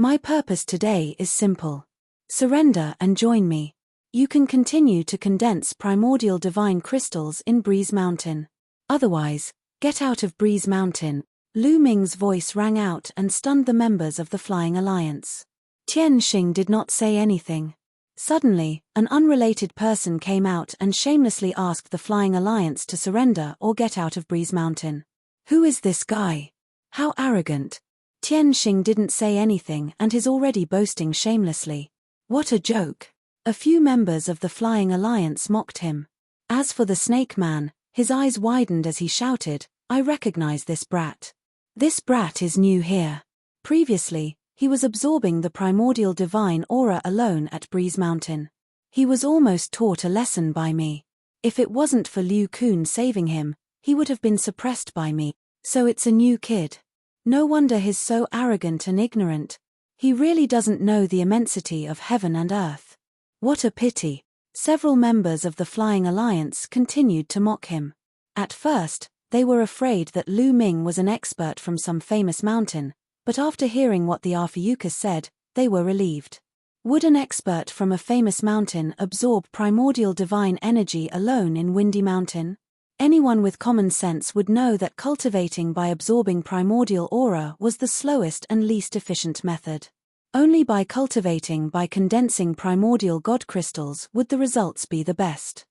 My purpose today is simple. Surrender and join me. You can continue to condense primordial divine crystals in Breeze Mountain. Otherwise, get out of Breeze Mountain. Lu Ming's voice rang out and stunned the members of the Flying Alliance. Tianxing did not say anything. Suddenly, an unrelated person came out and shamelessly asked the Flying Alliance to surrender or get out of Breeze Mountain. Who is this guy? How arrogant. Tianxing didn't say anything and is already boasting shamelessly. What a joke. A few members of the Flying Alliance mocked him. As for the Snake Man, his eyes widened as he shouted, I recognize this brat. This brat is new here. Previously, he was absorbing the primordial divine aura alone at Breeze Mountain. He was almost taught a lesson by me. If it wasn't for Liu Kun saving him, he would have been suppressed by me. So it's a new kid. No wonder he's so arrogant and ignorant. He really doesn't know the immensity of heaven and earth. What a pity. Several members of the Flying Alliance continued to mock him. At first, they were afraid that Lu Ming was an expert from some famous mountain, but after hearing what the Arphiuchus said, they were relieved. Would an expert from a famous mountain absorb primordial divine energy alone in Windy Mountain? Anyone with common sense would know that cultivating by absorbing primordial aura was the slowest and least efficient method. Only by cultivating by condensing primordial god crystals would the results be the best.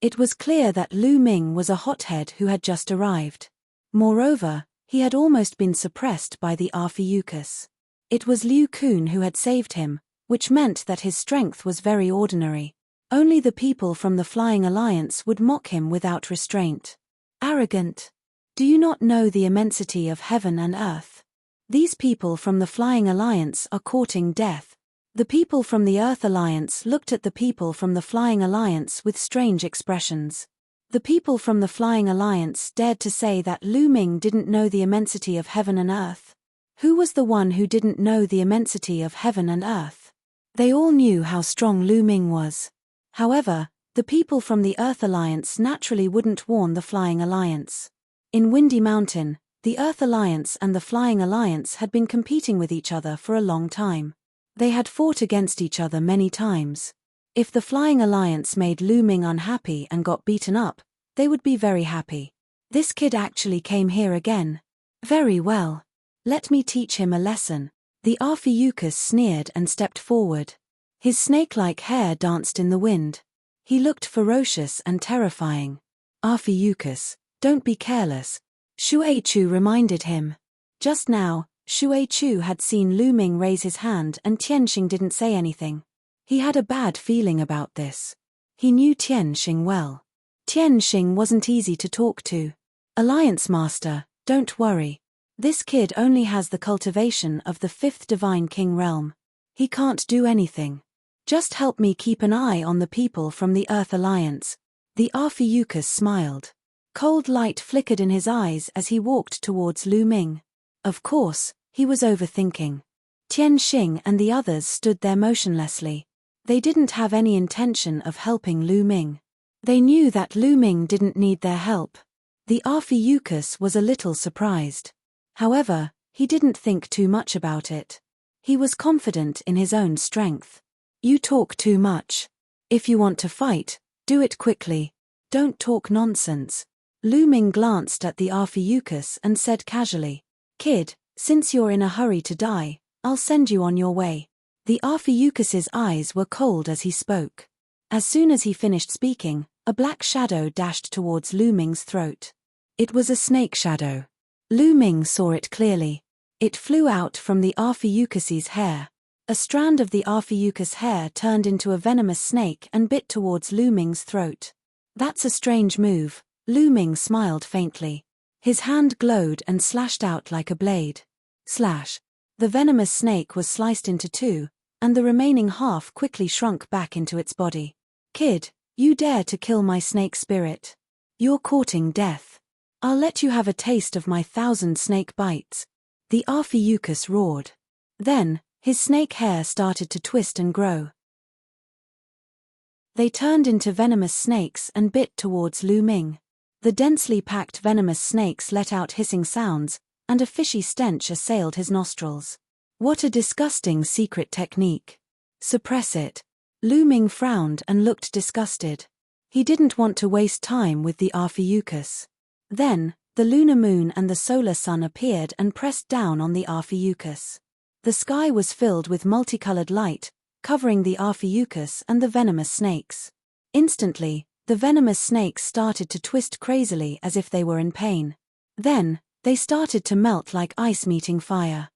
It was clear that Lu Ming was a hothead who had just arrived. Moreover, he had almost been suppressed by the Arphiuchus. It was Liu Kun who had saved him, which meant that his strength was very ordinary. Only the people from the Flying Alliance would mock him without restraint. Arrogant. Do you not know the immensity of heaven and earth? These people from the Flying Alliance are courting death. The people from the Earth Alliance looked at the people from the Flying Alliance with strange expressions. The people from the Flying Alliance dared to say that Lu Ming didn't know the immensity of heaven and earth. Who was the one who didn't know the immensity of heaven and earth? They all knew how strong Lu Ming was. However, the people from the Earth Alliance naturally wouldn't warn the Flying Alliance. In Windy Mountain, the Earth Alliance and the Flying Alliance had been competing with each other for a long time. They had fought against each other many times. If the Flying Alliance made Lu Ming unhappy and got beaten up, they would be very happy. This kid actually came here again. Very well. Let me teach him a lesson. The Arphiuchus sneered and stepped forward. His snake-like hair danced in the wind. He looked ferocious and terrifying. Arphiuchus, don't be careless. Shuai-Chu reminded him. Just now, Shuai-Chu had seen Lu Ming raise his hand and Tianxing didn't say anything. He had a bad feeling about this. He knew Tianxing well. Tianxing wasn't easy to talk to. Alliance Master, don't worry. This kid only has the cultivation of the 5th Divine King realm. He can't do anything. Just help me keep an eye on the people from the Earth Alliance. The Arphiuchus smiled. Cold light flickered in his eyes as he walked towards Lu Ming. Of course, he was overthinking. Tianxing and the others stood there motionlessly. They didn't have any intention of helping Lu Ming. They knew that Lu Ming didn't need their help. The Arphiuchus was a little surprised. However, he didn't think too much about it. He was confident in his own strength. You talk too much. If you want to fight, do it quickly. Don't talk nonsense. Lu Ming glanced at the Arphiuchus and said casually, "Kid, since you're in a hurry to die, I'll send you on your way." The Arphiuchus's eyes were cold as he spoke. As soon as he finished speaking, a black shadow dashed towards Lu Ming's throat. It was a snake shadow. Lu Ming saw it clearly. It flew out from the Arphiuchus's hair. A strand of the Arphiuchus hair turned into a venomous snake and bit towards Lu Ming's throat. "That's a strange move," Lu Ming smiled faintly. His hand glowed and slashed out like a blade. Slash. The venomous snake was sliced into two, and the remaining half quickly shrunk back into its body. "Kid, you dare to kill my snake spirit? You're courting death. I'll let you have a taste of my 1,000 snake bites." The Arphiuchus roared. Then, his snake hair started to twist and grow. They turned into venomous snakes and bit towards Lu Ming. The densely packed venomous snakes let out hissing sounds, and a fishy stench assailed his nostrils. What a disgusting secret technique. Suppress it. Lu Ming frowned and looked disgusted. He didn't want to waste time with the Arphiuchus. Then, the lunar moon and the solar sun appeared and pressed down on the Arphiuchus. The sky was filled with multicolored light, covering the Arphiuchus and the venomous snakes. Instantly, the venomous snakes started to twist crazily as if they were in pain. Then, they started to melt like ice meeting fire.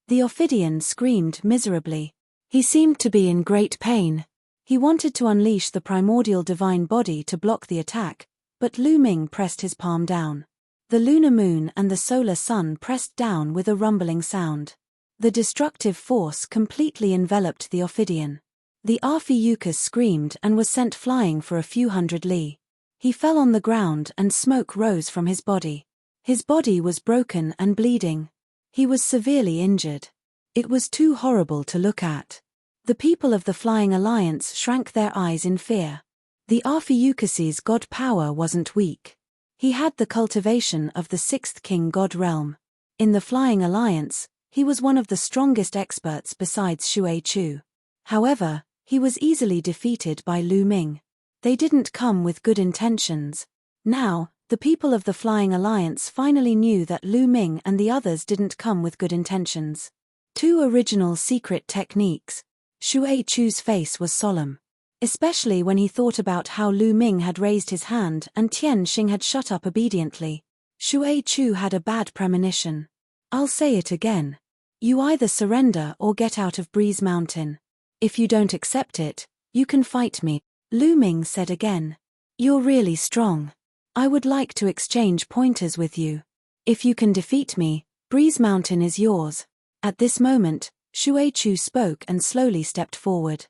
The Ophidian screamed miserably. He seemed to be in great pain. He wanted to unleash the primordial divine body to block the attack, but Lu Ming pressed his palm down. The lunar moon and the solar sun pressed down with a rumbling sound. The destructive force completely enveloped the Ophidian. The Arphiuchus screamed and was sent flying for a few hundred li. He fell on the ground and smoke rose from his body. His body was broken and bleeding. He was severely injured. It was too horrible to look at. The people of the Flying Alliance shrank their eyes in fear. The Arphiuchus's god power wasn't weak. He had the cultivation of the sixth king god realm. In the Flying Alliance, he was one of the strongest experts besides Xue Chu. However, he was easily defeated by Lu Ming. They didn't come with good intentions. Now, the people of the Flying Alliance finally knew that Lu Ming and the others didn't come with good intentions. Two original secret techniques. Xue Chu's face was solemn. Especially when he thought about how Lu Ming had raised his hand and Tian Xing had shut up obediently. Xue Chu had a bad premonition. "I'll say it again. You either surrender or get out of Breeze Mountain. If you don't accept it, you can fight me," Lu Ming said again. "You're really strong. I would like to exchange pointers with you. If you can defeat me, Breeze Mountain is yours." At this moment, Xue Chu spoke and slowly stepped forward.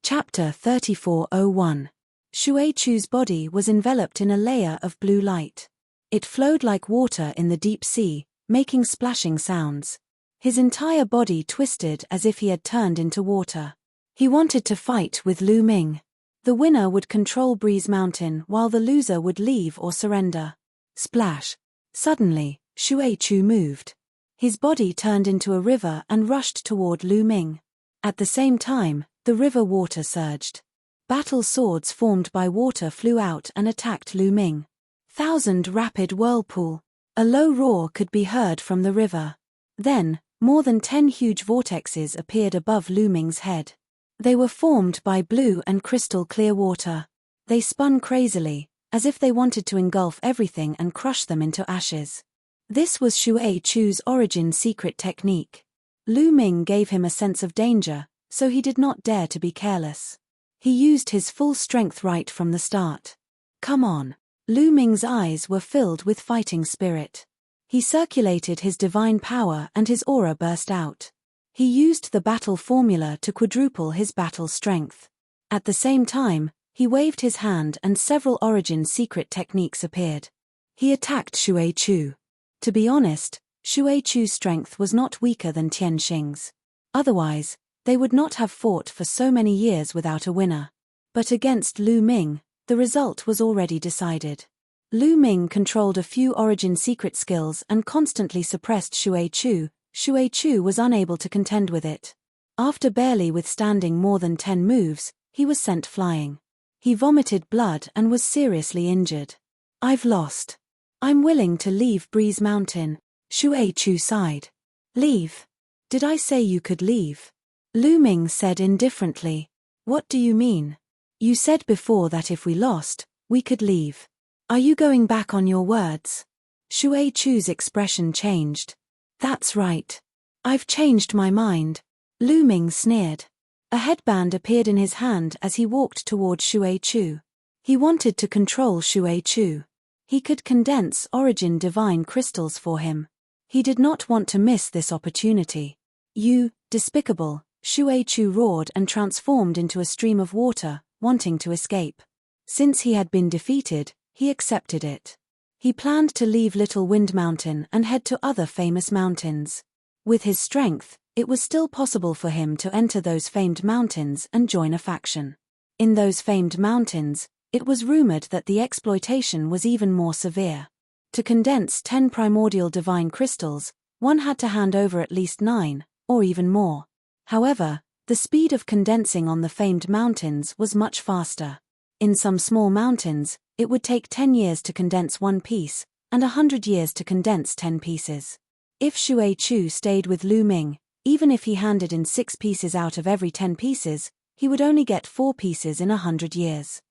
Chapter 3401. Xue Chu's body was enveloped in a layer of blue light. It flowed like water in the deep sea, making splashing sounds. His entire body twisted as if he had turned into water. He wanted to fight with Lu Ming. The winner would control Breeze Mountain while the loser would leave or surrender. Splash. Suddenly, Xue Chu moved. His body turned into a river and rushed toward Lu Ming. At the same time, the river water surged. Battle swords formed by water flew out and attacked Lu Ming. 1,000 rapid whirlpool. A low roar could be heard from the river. Then, more than 10 huge vortexes appeared above Lu Ming's head. They were formed by blue and crystal clear water. They spun crazily, as if they wanted to engulf everything and crush them into ashes. This was Xue Chu's origin secret technique. Lu Ming gave him a sense of danger, so he did not dare to be careless. He used his full strength right from the start. "Come on." Lu Ming's eyes were filled with fighting spirit. He circulated his divine power and his aura burst out. He used the battle formula to quadruple his battle strength. At the same time, he waved his hand and several origin secret techniques appeared. He attacked Xue Chu. To be honest, Shuaichu's strength was not weaker than Tianxing's. Otherwise, they would not have fought for so many years without a winner. But against Lu Ming, the result was already decided. Lu Ming controlled a few origin secret skills and constantly suppressed Shuaichu. Shuaichu was unable to contend with it. After barely withstanding more than 10 moves, he was sent flying. He vomited blood and was seriously injured. I've lost. I'm willing to leave Breeze Mountain. Shuaichu sighed. Leave? Did I say you could leave? Lu Ming said indifferently. What do you mean? You said before that if we lost, we could leave. Are you going back on your words? Shuaichu's expression changed. That's right. I've changed my mind. Lu Ming sneered. A headband appeared in his hand as he walked toward Shuaichu. He wanted to control Shuaichu. He could condense origin divine crystals for him. He did not want to miss this opportunity. You, despicable, Shuaichu roared and transformed into a stream of water, wanting to escape. Since he had been defeated, he accepted it. He planned to leave Little Wind Mountain and head to other famous mountains. With his strength, it was still possible for him to enter those famed mountains and join a faction. In those famed mountains, it was rumored that the exploitation was even more severe. To condense 10 primordial divine crystals, one had to hand over at least 9, or even more. However, the speed of condensing on the famed mountains was much faster. In some small mountains, it would take 10 years to condense one piece, and 100 years to condense 10 pieces. If Shuaichu stayed with Lu Ming, even if he handed in 6 pieces out of every 10 pieces, he would only get 4 pieces in 100 years.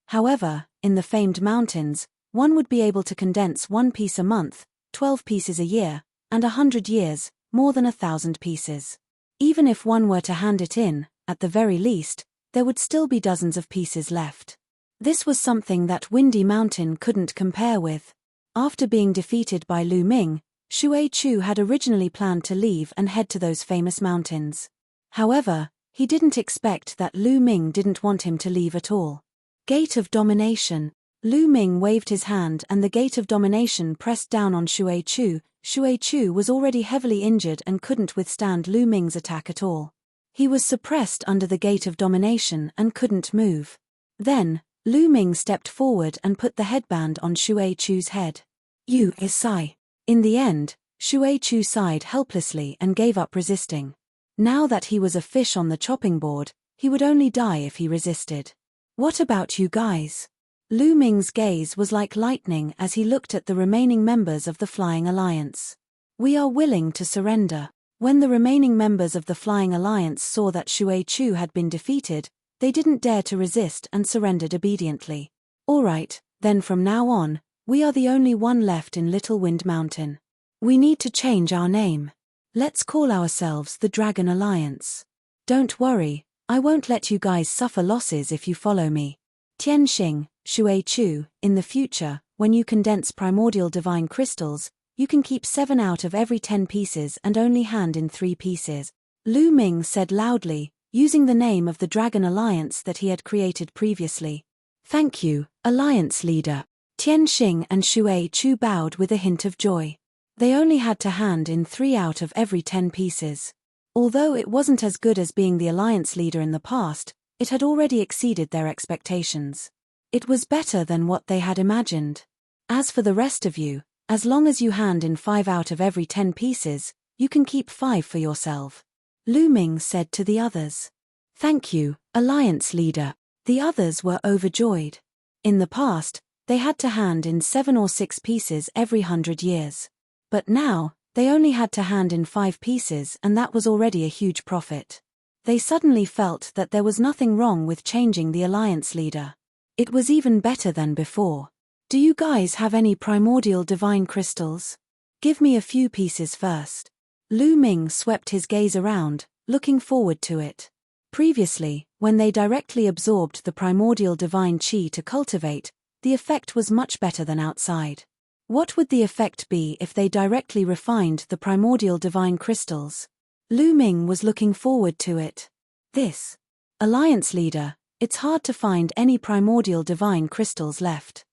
However, in the famed mountains, one would be able to condense 1 piece a month, 12 pieces a year, and 100 years, more than 1,000 pieces. Even if one were to hand it in, at the very least, there would still be dozens of pieces left. This was something that Windy Mountain couldn't compare with. After being defeated by Lu Ming, Shuaichu had originally planned to leave and head to those famous mountains. However, he didn't expect that Lu Ming didn't want him to leave at all. Gate of Domination. Lu Ming waved his hand and the Gate of Domination pressed down on Shuaichu. Shuaichu was already heavily injured and couldn't withstand Lu Ming's attack at all. He was suppressed under the Gate of Domination and couldn't move. Then, Lu Ming stepped forward and put the headband on Shuaichu's head. You sigh. In the end, Shuaichu sighed helplessly and gave up resisting. Now that he was a fish on the chopping board, he would only die if he resisted. What about you guys? Lu Ming's gaze was like lightning as he looked at the remaining members of the Flying Alliance. We are willing to surrender. When the remaining members of the Flying Alliance saw that Shuaichu had been defeated, they didn't dare to resist and surrendered obediently. All right, then from now on, we are the only one left in Little Wind Mountain. We need to change our name. Let's call ourselves the Dragon Alliance. Don't worry, I won't let you guys suffer losses if you follow me. Tianxing, Shuaichu, in the future, when you condense primordial divine crystals, you can keep 7 out of every 10 pieces and only hand in 3 pieces. Lu Ming said loudly, using the name of the Dragon Alliance that he had created previously. Thank you, Alliance Leader. Tianxing and Shuaichu bowed with a hint of joy. They only had to hand in 3 out of every 10 pieces. Although it wasn't as good as being the Alliance Leader in the past, it had already exceeded their expectations. It was better than what they had imagined. As for the rest of you, as long as you hand in 5 out of every 10 pieces, you can keep 5 for yourself. Lu Ming said to the others. Thank you, Alliance Leader. The others were overjoyed. In the past, they had to hand in 7 or 6 pieces every 100 years. But now, they only had to hand in 5 pieces and that was already a huge profit. They suddenly felt that there was nothing wrong with changing the Alliance Leader. It was even better than before. Do you guys have any primordial divine crystals? Give me a few pieces first. Lu Ming swept his gaze around, looking forward to it. Previously, when they directly absorbed the primordial divine qi to cultivate, the effect was much better than outside. What would the effect be if they directly refined the primordial divine crystals? Lu Ming was looking forward to it. This Alliance Leader, it's hard to find any primordial divine crystals left.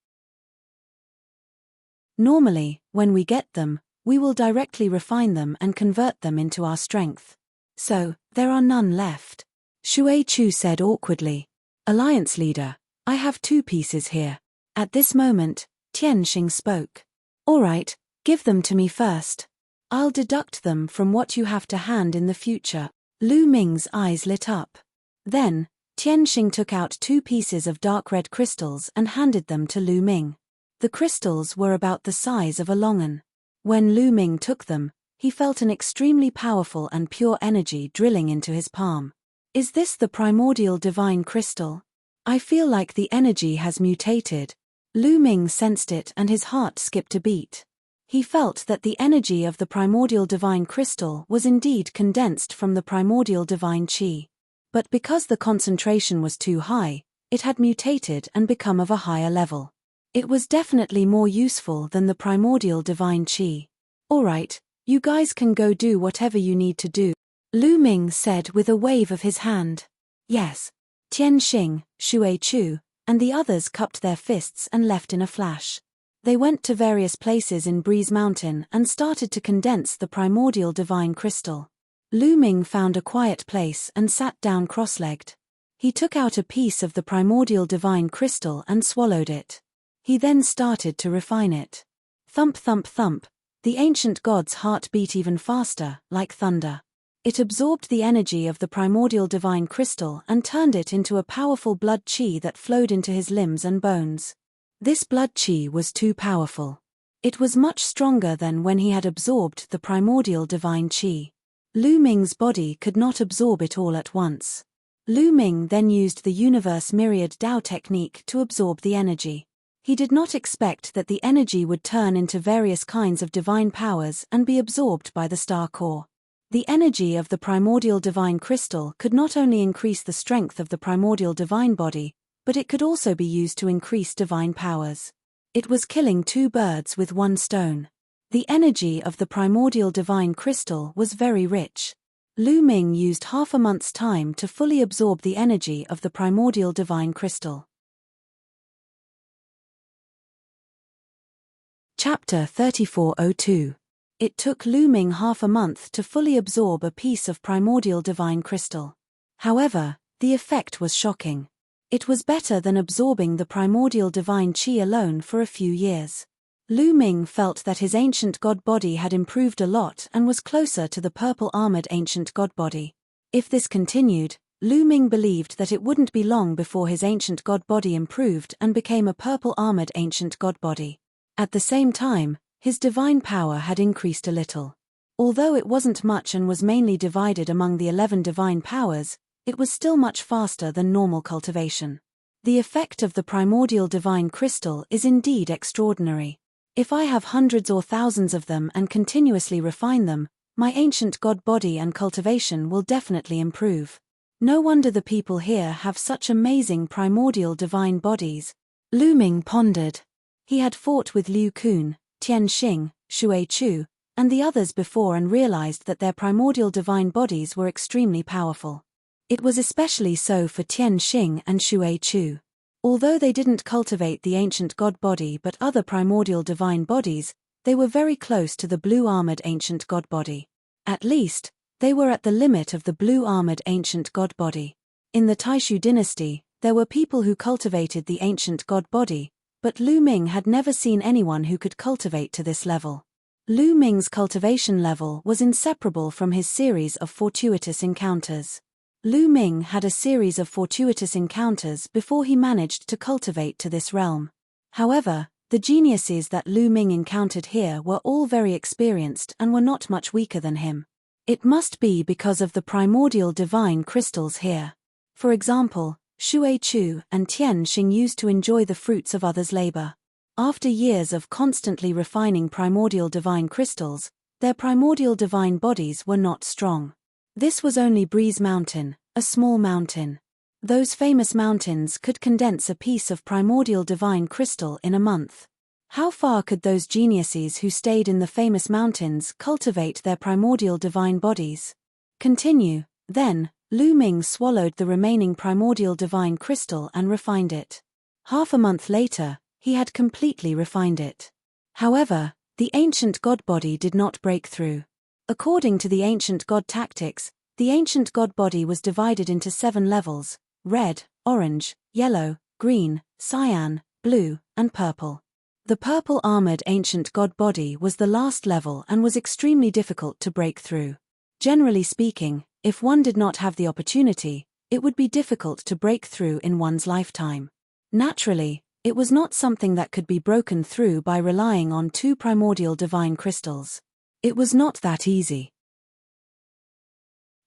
Normally, When we get them, we will directly refine them and convert them into our strength. So, there are none left. Shui Chu said awkwardly. Alliance leader, I have 2 pieces here. At this moment, Tianxing spoke. All right, give them to me first. I'll deduct them from what you have to hand in the future. Lu Ming's eyes lit up. Then, Tianxing took out 2 pieces of dark red crystals and handed them to Lu Ming. The crystals were about the size of a longan. When Lu Ming took them, he felt an extremely powerful and pure energy drilling into his palm. Is this the primordial divine crystal? I feel like the energy has mutated. Lu Ming sensed it and his heart skipped a beat. He felt that the energy of the primordial divine crystal was indeed condensed from the primordial divine qi. But because the concentration was too high, it had mutated and become of a higher level. It was definitely more useful than the primordial divine qi. Alright, you guys can go do whatever you need to do, Lu Ming said with a wave of his hand. Yes. Tianxing, Shui Chu, and the others cupped their fists and left in a flash. They went to various places in Breeze Mountain and started to condense the primordial divine crystal. Lu Ming found a quiet place and sat down cross-legged. He took out a piece of the primordial divine crystal and swallowed it. He then started to refine it. Thump thump thump, the ancient god's heart beat even faster, like thunder. It absorbed the energy of the primordial divine crystal and turned it into a powerful blood qi that flowed into his limbs and bones. This blood qi was too powerful. It was much stronger than when he had absorbed the primordial divine qi. Lu Ming's body could not absorb it all at once. Lu Ming then used the universe myriad Dao technique to absorb the energy. He did not expect that the energy would turn into various kinds of divine powers and be absorbed by the star core. The energy of the primordial divine crystal could not only increase the strength of the primordial divine body, but it could also be used to increase divine powers. It was killing 2 birds with 1 stone. The energy of the primordial divine crystal was very rich. Lu Ming used half a month's time to fully absorb the energy of the primordial divine crystal. Chapter 3402. It took Lu Ming half a month to fully absorb a piece of primordial divine crystal. However, the effect was shocking. It was better than absorbing the primordial divine qi alone for a few years. Lu Ming felt that his ancient god body had improved a lot and was closer to the purple-armored ancient god body. If this continued, Lu Ming believed that it wouldn't be long before his ancient god body improved and became a purple-armored ancient god body. At the same time, his divine power had increased a little. Although it wasn't much and was mainly divided among the 11 divine powers, it was still much faster than normal cultivation. The effect of the primordial divine crystal is indeed extraordinary. If I have hundreds or thousands of them and continuously refine them, my ancient god body and cultivation will definitely improve. No wonder the people here have such amazing primordial divine bodies. Lu Ming pondered. He had fought with Liu Kun, Tianxing, Shui Chu, and the others before and realized that their primordial divine bodies were extremely powerful. It was especially so for Tianxing and Shui Chu. Although they didn't cultivate the ancient god body but other primordial divine bodies, they were very close to the blue-armored ancient god body. At least, they were at the limit of the blue-armored ancient god body. In the Taishu dynasty, there were people who cultivated the ancient god body, but Lu Ming had never seen anyone who could cultivate to this level. Lu Ming's cultivation level was inseparable from his series of fortuitous encounters. Lu Ming had a series of fortuitous encounters before he managed to cultivate to this realm. However, the geniuses that Lu Ming encountered here were all very experienced and were not much weaker than him. It must be because of the primordial divine crystals here. For example, Shui Chu and Tianxing used to enjoy the fruits of others' labor. After years of constantly refining primordial divine crystals, their primordial divine bodies were not strong. This was only Breeze Mountain, a small mountain. Those famous mountains could condense a piece of primordial divine crystal in a month. How far could those geniuses who stayed in the famous mountains cultivate their primordial divine bodies? Continue, then. Lu Ming swallowed the remaining primordial divine crystal and refined it. Half a month later, he had completely refined it. However, The ancient god body did not break through. According to the ancient god tactics, the ancient god body was divided into 7 levels: red, orange, yellow, green, cyan, blue, and purple. The purple armored ancient god body was the last level and was extremely difficult to break through. Generally speaking, if one did not have the opportunity, it would be difficult to break through in one's lifetime. Naturally, it was not something that could be broken through by relying on 2 primordial divine crystals. It was not that easy.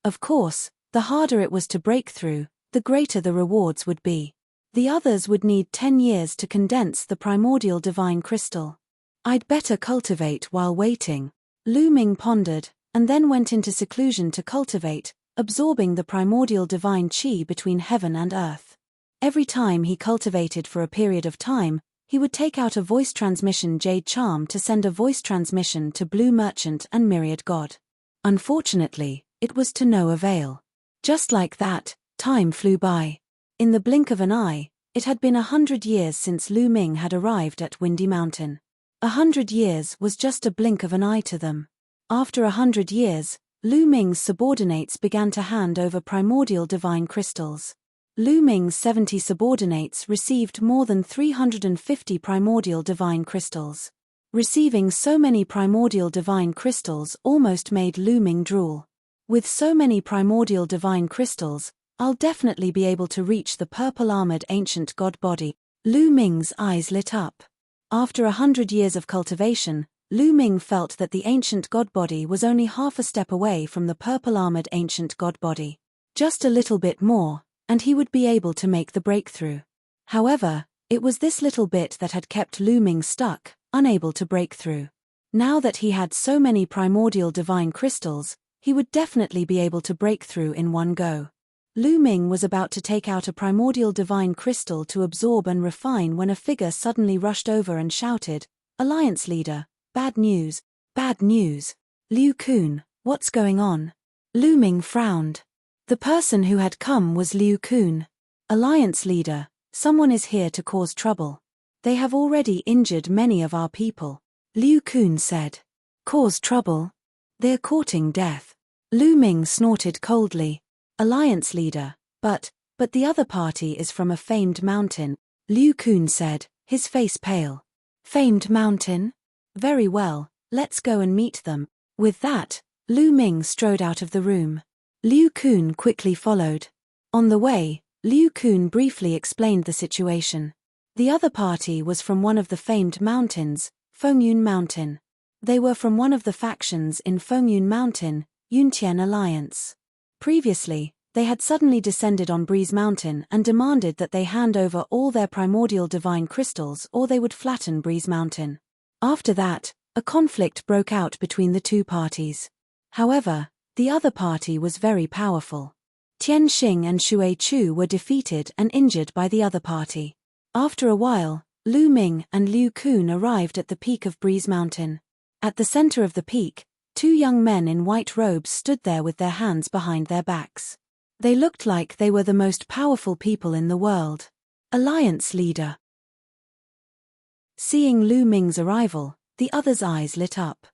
Of course, the harder it was to break through, the greater the rewards would be. The others would need 10 years to condense the primordial divine crystal. I'd better cultivate while waiting, Lu Ming pondered, and then went into seclusion to cultivate, absorbing the primordial divine qi between heaven and earth. Every time he cultivated for a period of time, he would take out a voice transmission jade charm to send a voice transmission to Blue Merchant and Myriad God. Unfortunately, it was to no avail. Just like that, time flew by. In the blink of an eye, it had been 100 years since Lu Ming had arrived at Windy Mountain. 100 years was just a blink of an eye to them. After 100 years, Lu Ming's subordinates began to hand over primordial divine crystals. Lu Ming's 70 subordinates received more than 350 primordial divine crystals. Receiving so many primordial divine crystals almost made Lu Ming drool. With so many primordial divine crystals, I'll definitely be able to reach the purple-armored ancient god body. Lu Ming's eyes lit up. After 100 years of cultivation, Lu Ming felt that the ancient god body was only half a step away from the purple-armored ancient god body. Just a little bit more, and he would be able to make the breakthrough. However, it was this little bit that had kept Lu Ming stuck, unable to break through. Now that he had so many primordial divine crystals, he would definitely be able to break through in one go. Lu Ming was about to take out a primordial divine crystal to absorb and refine when a figure suddenly rushed over and shouted, "Alliance leader, bad news, bad news. Liu Kun, what's going on?" Lu Ming frowned. The person who had come was Liu Kun. "Alliance leader, someone is here to cause trouble. They have already injured many of our people," Liu Kun said. "Cause trouble? They're courting death." Lu Ming snorted coldly. "Alliance leader, but the other party is from a famed mountain," Liu Kun said, his face pale. "Famed mountain? Very well, let's go and meet them." With that, Lu Ming strode out of the room. Liu Kun quickly followed. On the way, Liu Kun briefly explained the situation. The other party was from one of the famed mountains, Fengyun Mountain. They were from one of the factions in Fengyun Mountain, Yuntian Alliance. Previously, they had suddenly descended on Breeze Mountain and demanded that they hand over all their primordial divine crystals or they would flatten Breeze Mountain. After that, a conflict broke out between the two parties. However, the other party was very powerful. Tian Xing and Shui Chu were defeated and injured by the other party. After a while, Lu Ming and Liu Kun arrived at the peak of Breeze Mountain. At the center of the peak, 2 young men in white robes stood there with their hands behind their backs. They looked like they were the most powerful people in the world. Alliance leader. Seeing Lu Ming's arrival, the others' eyes lit up.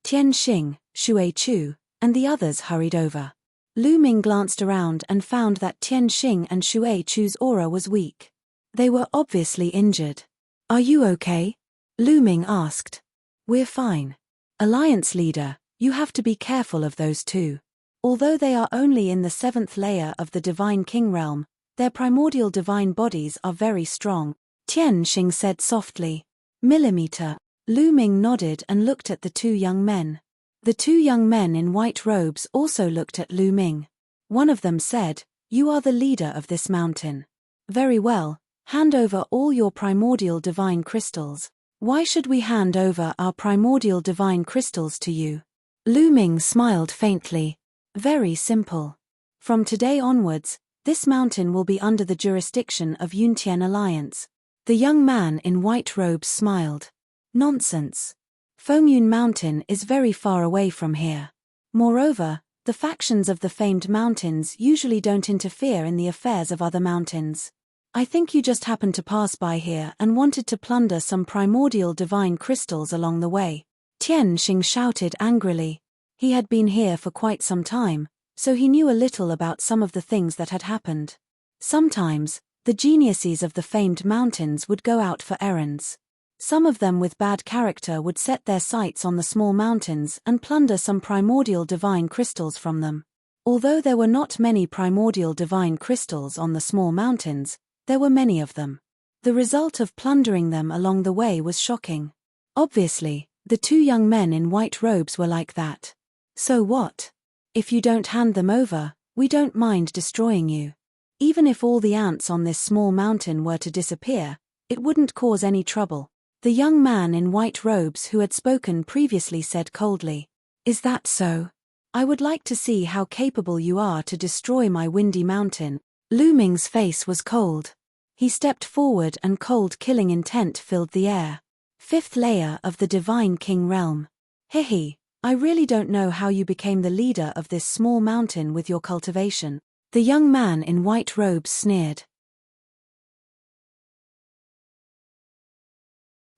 Tian Xing, Shui Chu, and the others hurried over. Lu Ming glanced around and found that Tian Xing and Shui Chu's aura was weak. They were obviously injured. "Are you okay?" Lu Ming asked. "We're fine. Alliance leader, you have to be careful of those two. Although they are only in the 7th layer of the Divine King realm, their primordial divine bodies are very strong," Tian Xing said softly. "Millimeter." Lu Ming nodded and looked at the 2 young men. The 2 young men in white robes also looked at Lu Ming. One of them said, "You are the leader of this mountain. Very well, hand over all your primordial divine crystals." "Why should we hand over our primordial divine crystals to you?" Lu Ming smiled faintly. "Very simple. From today onwards, this mountain will be under the jurisdiction of Yuntian Alliance." The young man in white robes smiled. "Nonsense. Fengyun Mountain is very far away from here. Moreover, the factions of the famed mountains usually don't interfere in the affairs of other mountains. I think you just happened to pass by here and wanted to plunder some primordial divine crystals along the way." Tian Xing shouted angrily. He had been here for quite some time, so he knew a little about some of the things that had happened. Sometimes, the geniuses of the famed mountains would go out for errands. Some of them with bad character would set their sights on the small mountains and plunder some primordial divine crystals from them. Although there were not many primordial divine crystals on the small mountains, there were many of them. The result of plundering them along the way was shocking. Obviously, the two young men in white robes were like that. So what? If you don't hand them over, we don't mind destroying you. Even if all the ants on this small mountain were to disappear, it wouldn't cause any trouble. The young man in white robes who had spoken previously said coldly. Is that so? I would like to see how capable you are to destroy my windy mountain. Lu Ming's face was cold. He stepped forward and cold killing intent filled the air. Fifth layer of the Divine King realm. Hehe, I really don't know how you became the leader of this small mountain with your cultivation. The young man in white robes sneered.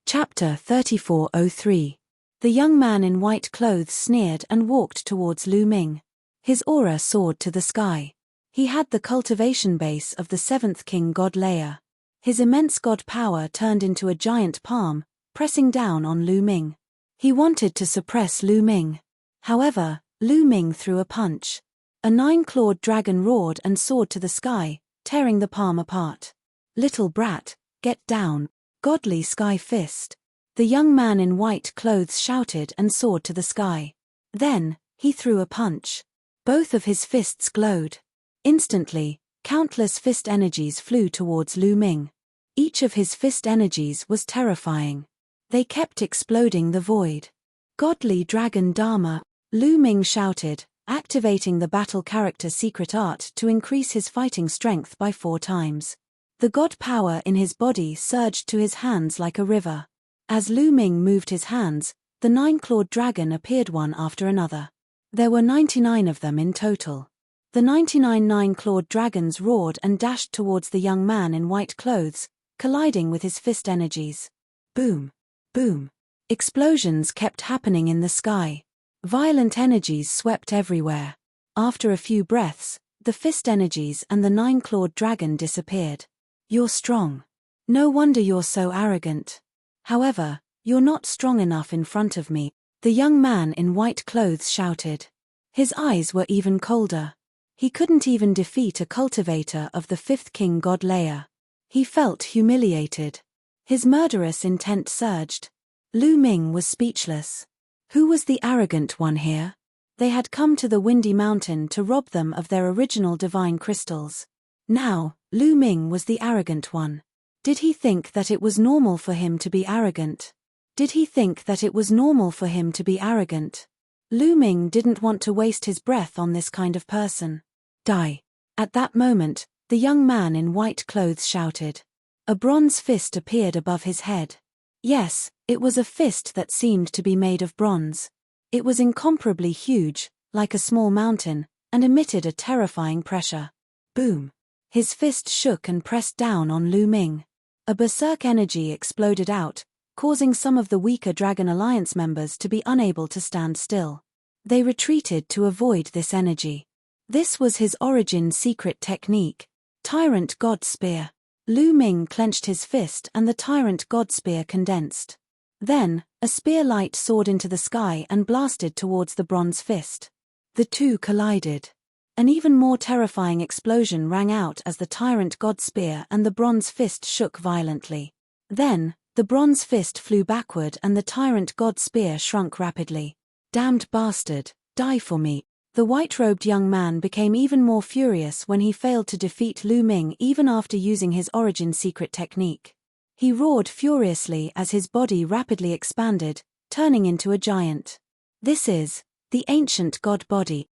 Chapter 3403. The young man in white clothes sneered and walked towards Lu Ming. His aura soared to the sky. He had the cultivation base of the seventh king god layer. His immense god power turned into a giant palm, pressing down on Lu Ming. He wanted to suppress Lu Ming. However, Lu Ming threw a punch. A 9-clawed dragon roared and soared to the sky, tearing the palm apart. Little brat, get down, godly sky fist. The young man in white clothes shouted and soared to the sky. Then, he threw a punch. Both of his fists glowed. Instantly, countless fist energies flew towards Lu Ming. Each of his fist energies was terrifying. They kept exploding the void. Godly Dragon Dharma, Lu Ming shouted, activating the battle character secret art to increase his fighting strength by 4 times. The god power in his body surged to his hands like a river. As Lu Ming moved his hands, the 9-clawed dragon appeared one after another. There were 99 of them in total. The 99 9-clawed dragons roared and dashed towards the young man in white clothes, colliding with his fist energies. Boom! Boom! Explosions kept happening in the sky. Violent energies swept everywhere. After a few breaths, the fist energies and the 9-clawed dragon disappeared. You're strong. No wonder you're so arrogant. However, you're not strong enough in front of me, the young man in white clothes shouted. His eyes were even colder. He couldn't even defeat a cultivator of the 5th king god layer. He felt humiliated. His murderous intent surged. Lu Ming was speechless. Who was the arrogant one here? They had come to the windy mountain to rob them of their original divine crystals. Now, Lu Ming was the arrogant one. Did he think that it was normal for him to be arrogant? Did he think that it was normal for him to be arrogant? Lu Ming didn't want to waste his breath on this kind of person. Die. At that moment, the young man in white clothes shouted. A bronze fist appeared above his head. Yes, it was a fist that seemed to be made of bronze. It was incomparably huge, like a small mountain, and emitted a terrifying pressure. Boom. His fist shook and pressed down on Lu Ming. A berserk energy exploded out, causing some of the weaker Dragon Alliance members to be unable to stand still. They retreated to avoid this energy. This was his origin secret technique, Tyrant God Spear. Lu Ming clenched his fist and the Tyrant God Spear condensed. Then, a spear light soared into the sky and blasted towards the bronze fist. The two collided. An even more terrifying explosion rang out as the Tyrant God Spear and the bronze fist shook violently. Then, the bronze fist flew backward and the Tyrant God Spear shrunk rapidly. Damned bastard, die for me. The white-robed young man became even more furious when he failed to defeat Lu Ming even after using his origin secret technique. He roared furiously as his body rapidly expanded, turning into a giant. This is the ancient god body.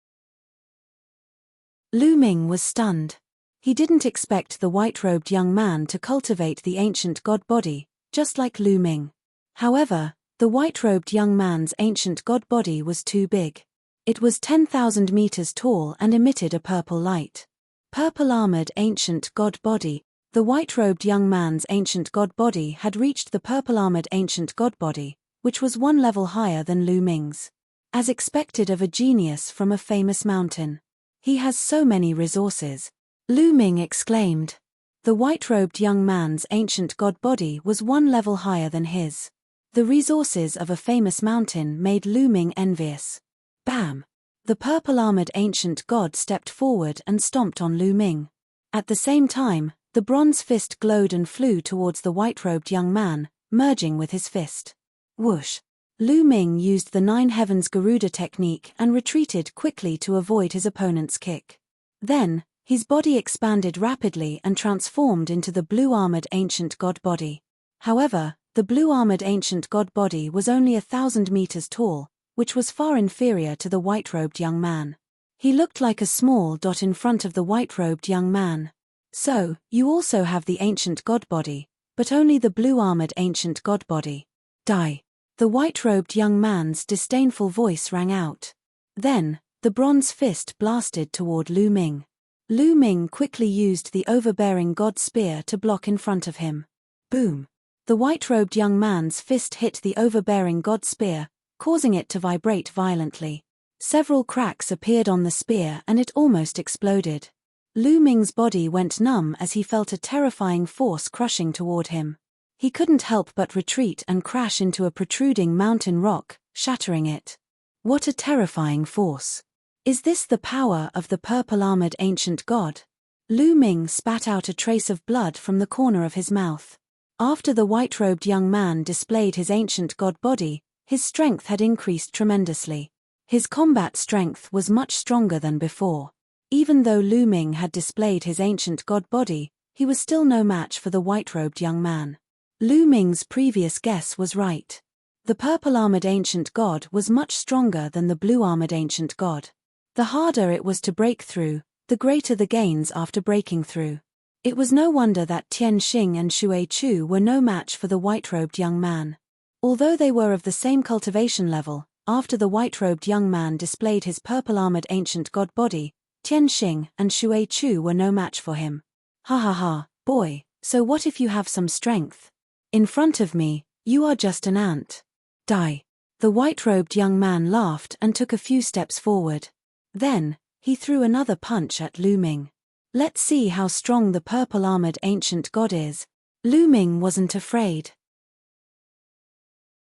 Lu Ming was stunned. He didn't expect the white-robed young man to cultivate the ancient god body, just like Lu Ming. However, the white-robed young man's ancient god body was too big. It was 10,000 meters tall and emitted a purple light. Purple-armored ancient god body. The white-robed young man's ancient god body had reached the purple-armored ancient god body, which was one level higher than Lu Ming's. As expected of a genius from a famous mountain. He has so many resources. Lu Ming exclaimed. The white-robed young man's ancient god body was one level higher than his. The resources of a famous mountain made Lu Ming envious. Bam! The purple-armored ancient god stepped forward and stomped on Lu Ming. At the same time, the bronze fist glowed and flew towards the white-robed young man, merging with his fist. Whoosh! Lu Ming used the Nine Heavens Garuda technique and retreated quickly to avoid his opponent's kick. Then, his body expanded rapidly and transformed into the blue-armored ancient god body. However, the blue-armored ancient god body was only 1,000 meters tall, which was far inferior to the white-robed young man. He looked like a small dot in front of the white-robed young man. So, you also have the ancient god body, but only the blue-armored ancient god body. Die! The white-robed young man's disdainful voice rang out. Then, the bronze fist blasted toward Lu Ming. Lu Ming quickly used the overbearing god spear to block in front of him. Boom! The white-robed young man's fist hit the overbearing god spear, causing it to vibrate violently. Several cracks appeared on the spear and it almost exploded. Lu Ming's body went numb as he felt a terrifying force crushing toward him. He couldn't help but retreat and crash into a protruding mountain rock, shattering it. What a terrifying force! Is this the power of the purple-armored ancient god? Lu Ming spat out a trace of blood from the corner of his mouth. After the white-robed young man displayed his ancient god body, his strength had increased tremendously. His combat strength was much stronger than before. Even though Lu Ming had displayed his ancient god body, he was still no match for the white-robed young man. Lu Ming's previous guess was right. The purple-armored ancient god was much stronger than the blue-armored ancient god. The harder it was to break through, the greater the gains after breaking through. It was no wonder that Tian Xing and Xue Chu were no match for the white-robed young man. Although they were of the same cultivation level, after the white-robed young man displayed his purple-armored ancient god body, Tian Xing and Xue Chu were no match for him. Ha ha ha, boy, so what if you have some strength? In front of me, you are just an ant. Die. The white-robed young man laughed and took a few steps forward. Then, he threw another punch at Lu Ming. Let's see how strong the purple-armored ancient god is. Lu Ming wasn't afraid.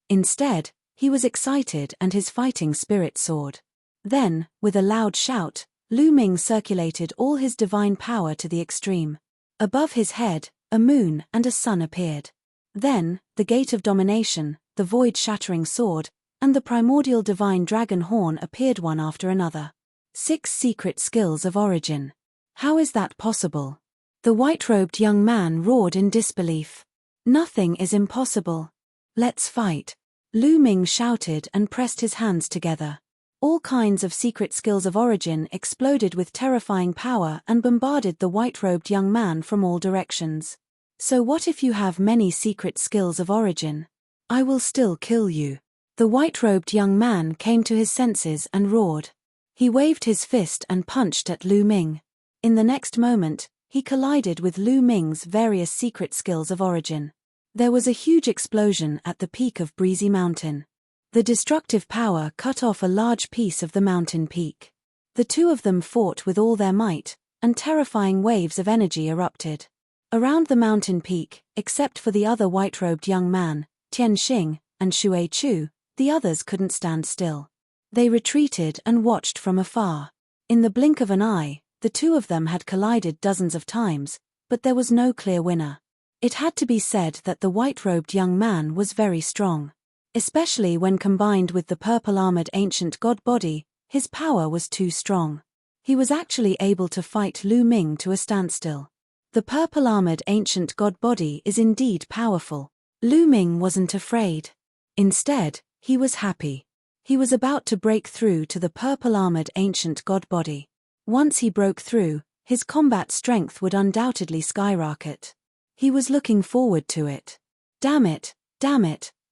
Instead, he was excited and his fighting spirit soared. Then, with a loud shout, Lu Ming circulated all his divine power to the extreme. Above his head, a moon and a sun appeared. Then, the Gate of Domination, the void-shattering sword, and the primordial divine dragon horn appeared one after another. 6 secret skills of origin. How is that possible? The white-robed young man roared in disbelief. Nothing is impossible. Let's fight. Lu Ming shouted and pressed his hands together. All kinds of secret skills of origin exploded with terrifying power and bombarded the white-robed young man from all directions. So what if you have many secret skills of origin? I will still kill you. The white-robed young man came to his senses and roared. He waved his fist and punched at Lu Ming. In the next moment, he collided with Lu Ming's various secret skills of origin. There was a huge explosion at the peak of Breezy Mountain. The destructive power cut off a large piece of the mountain peak. The two of them fought with all their might, and terrifying waves of energy erupted. Around the mountain peak, except for the other white-robed young man, Tian Xing, and Xue Chu, the others couldn't stand still. They retreated and watched from afar. In the blink of an eye, the two of them had collided dozens of times, but there was no clear winner. It had to be said that the white-robed young man was very strong. Especially when combined with the purple-armored ancient god body, his power was too strong. He was actually able to fight Lu Ming to a standstill. The purple-armored ancient god body is indeed powerful. Lu Ming wasn't afraid. Instead, he was happy. He was about to break through to the purple-armored ancient god body. Once he broke through, his combat strength would undoubtedly skyrocket. He was looking forward to it. Damn it,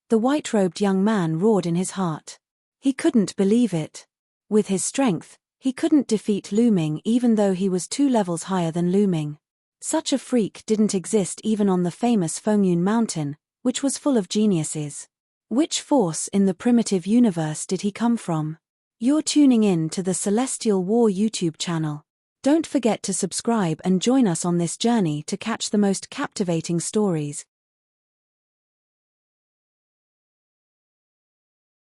the white-robed young man roared in his heart. He couldn't believe it. With his strength, he couldn't defeat Lu Ming even though he was 2 levels higher than Lu Ming. Such a freak didn't exist even on the famous Fengyun Mountain, which was full of geniuses. Which force in the primitive universe did he come from? You're tuning in to the Celestial War YouTube channel. Don't forget to subscribe and join us on this journey to catch the most captivating stories.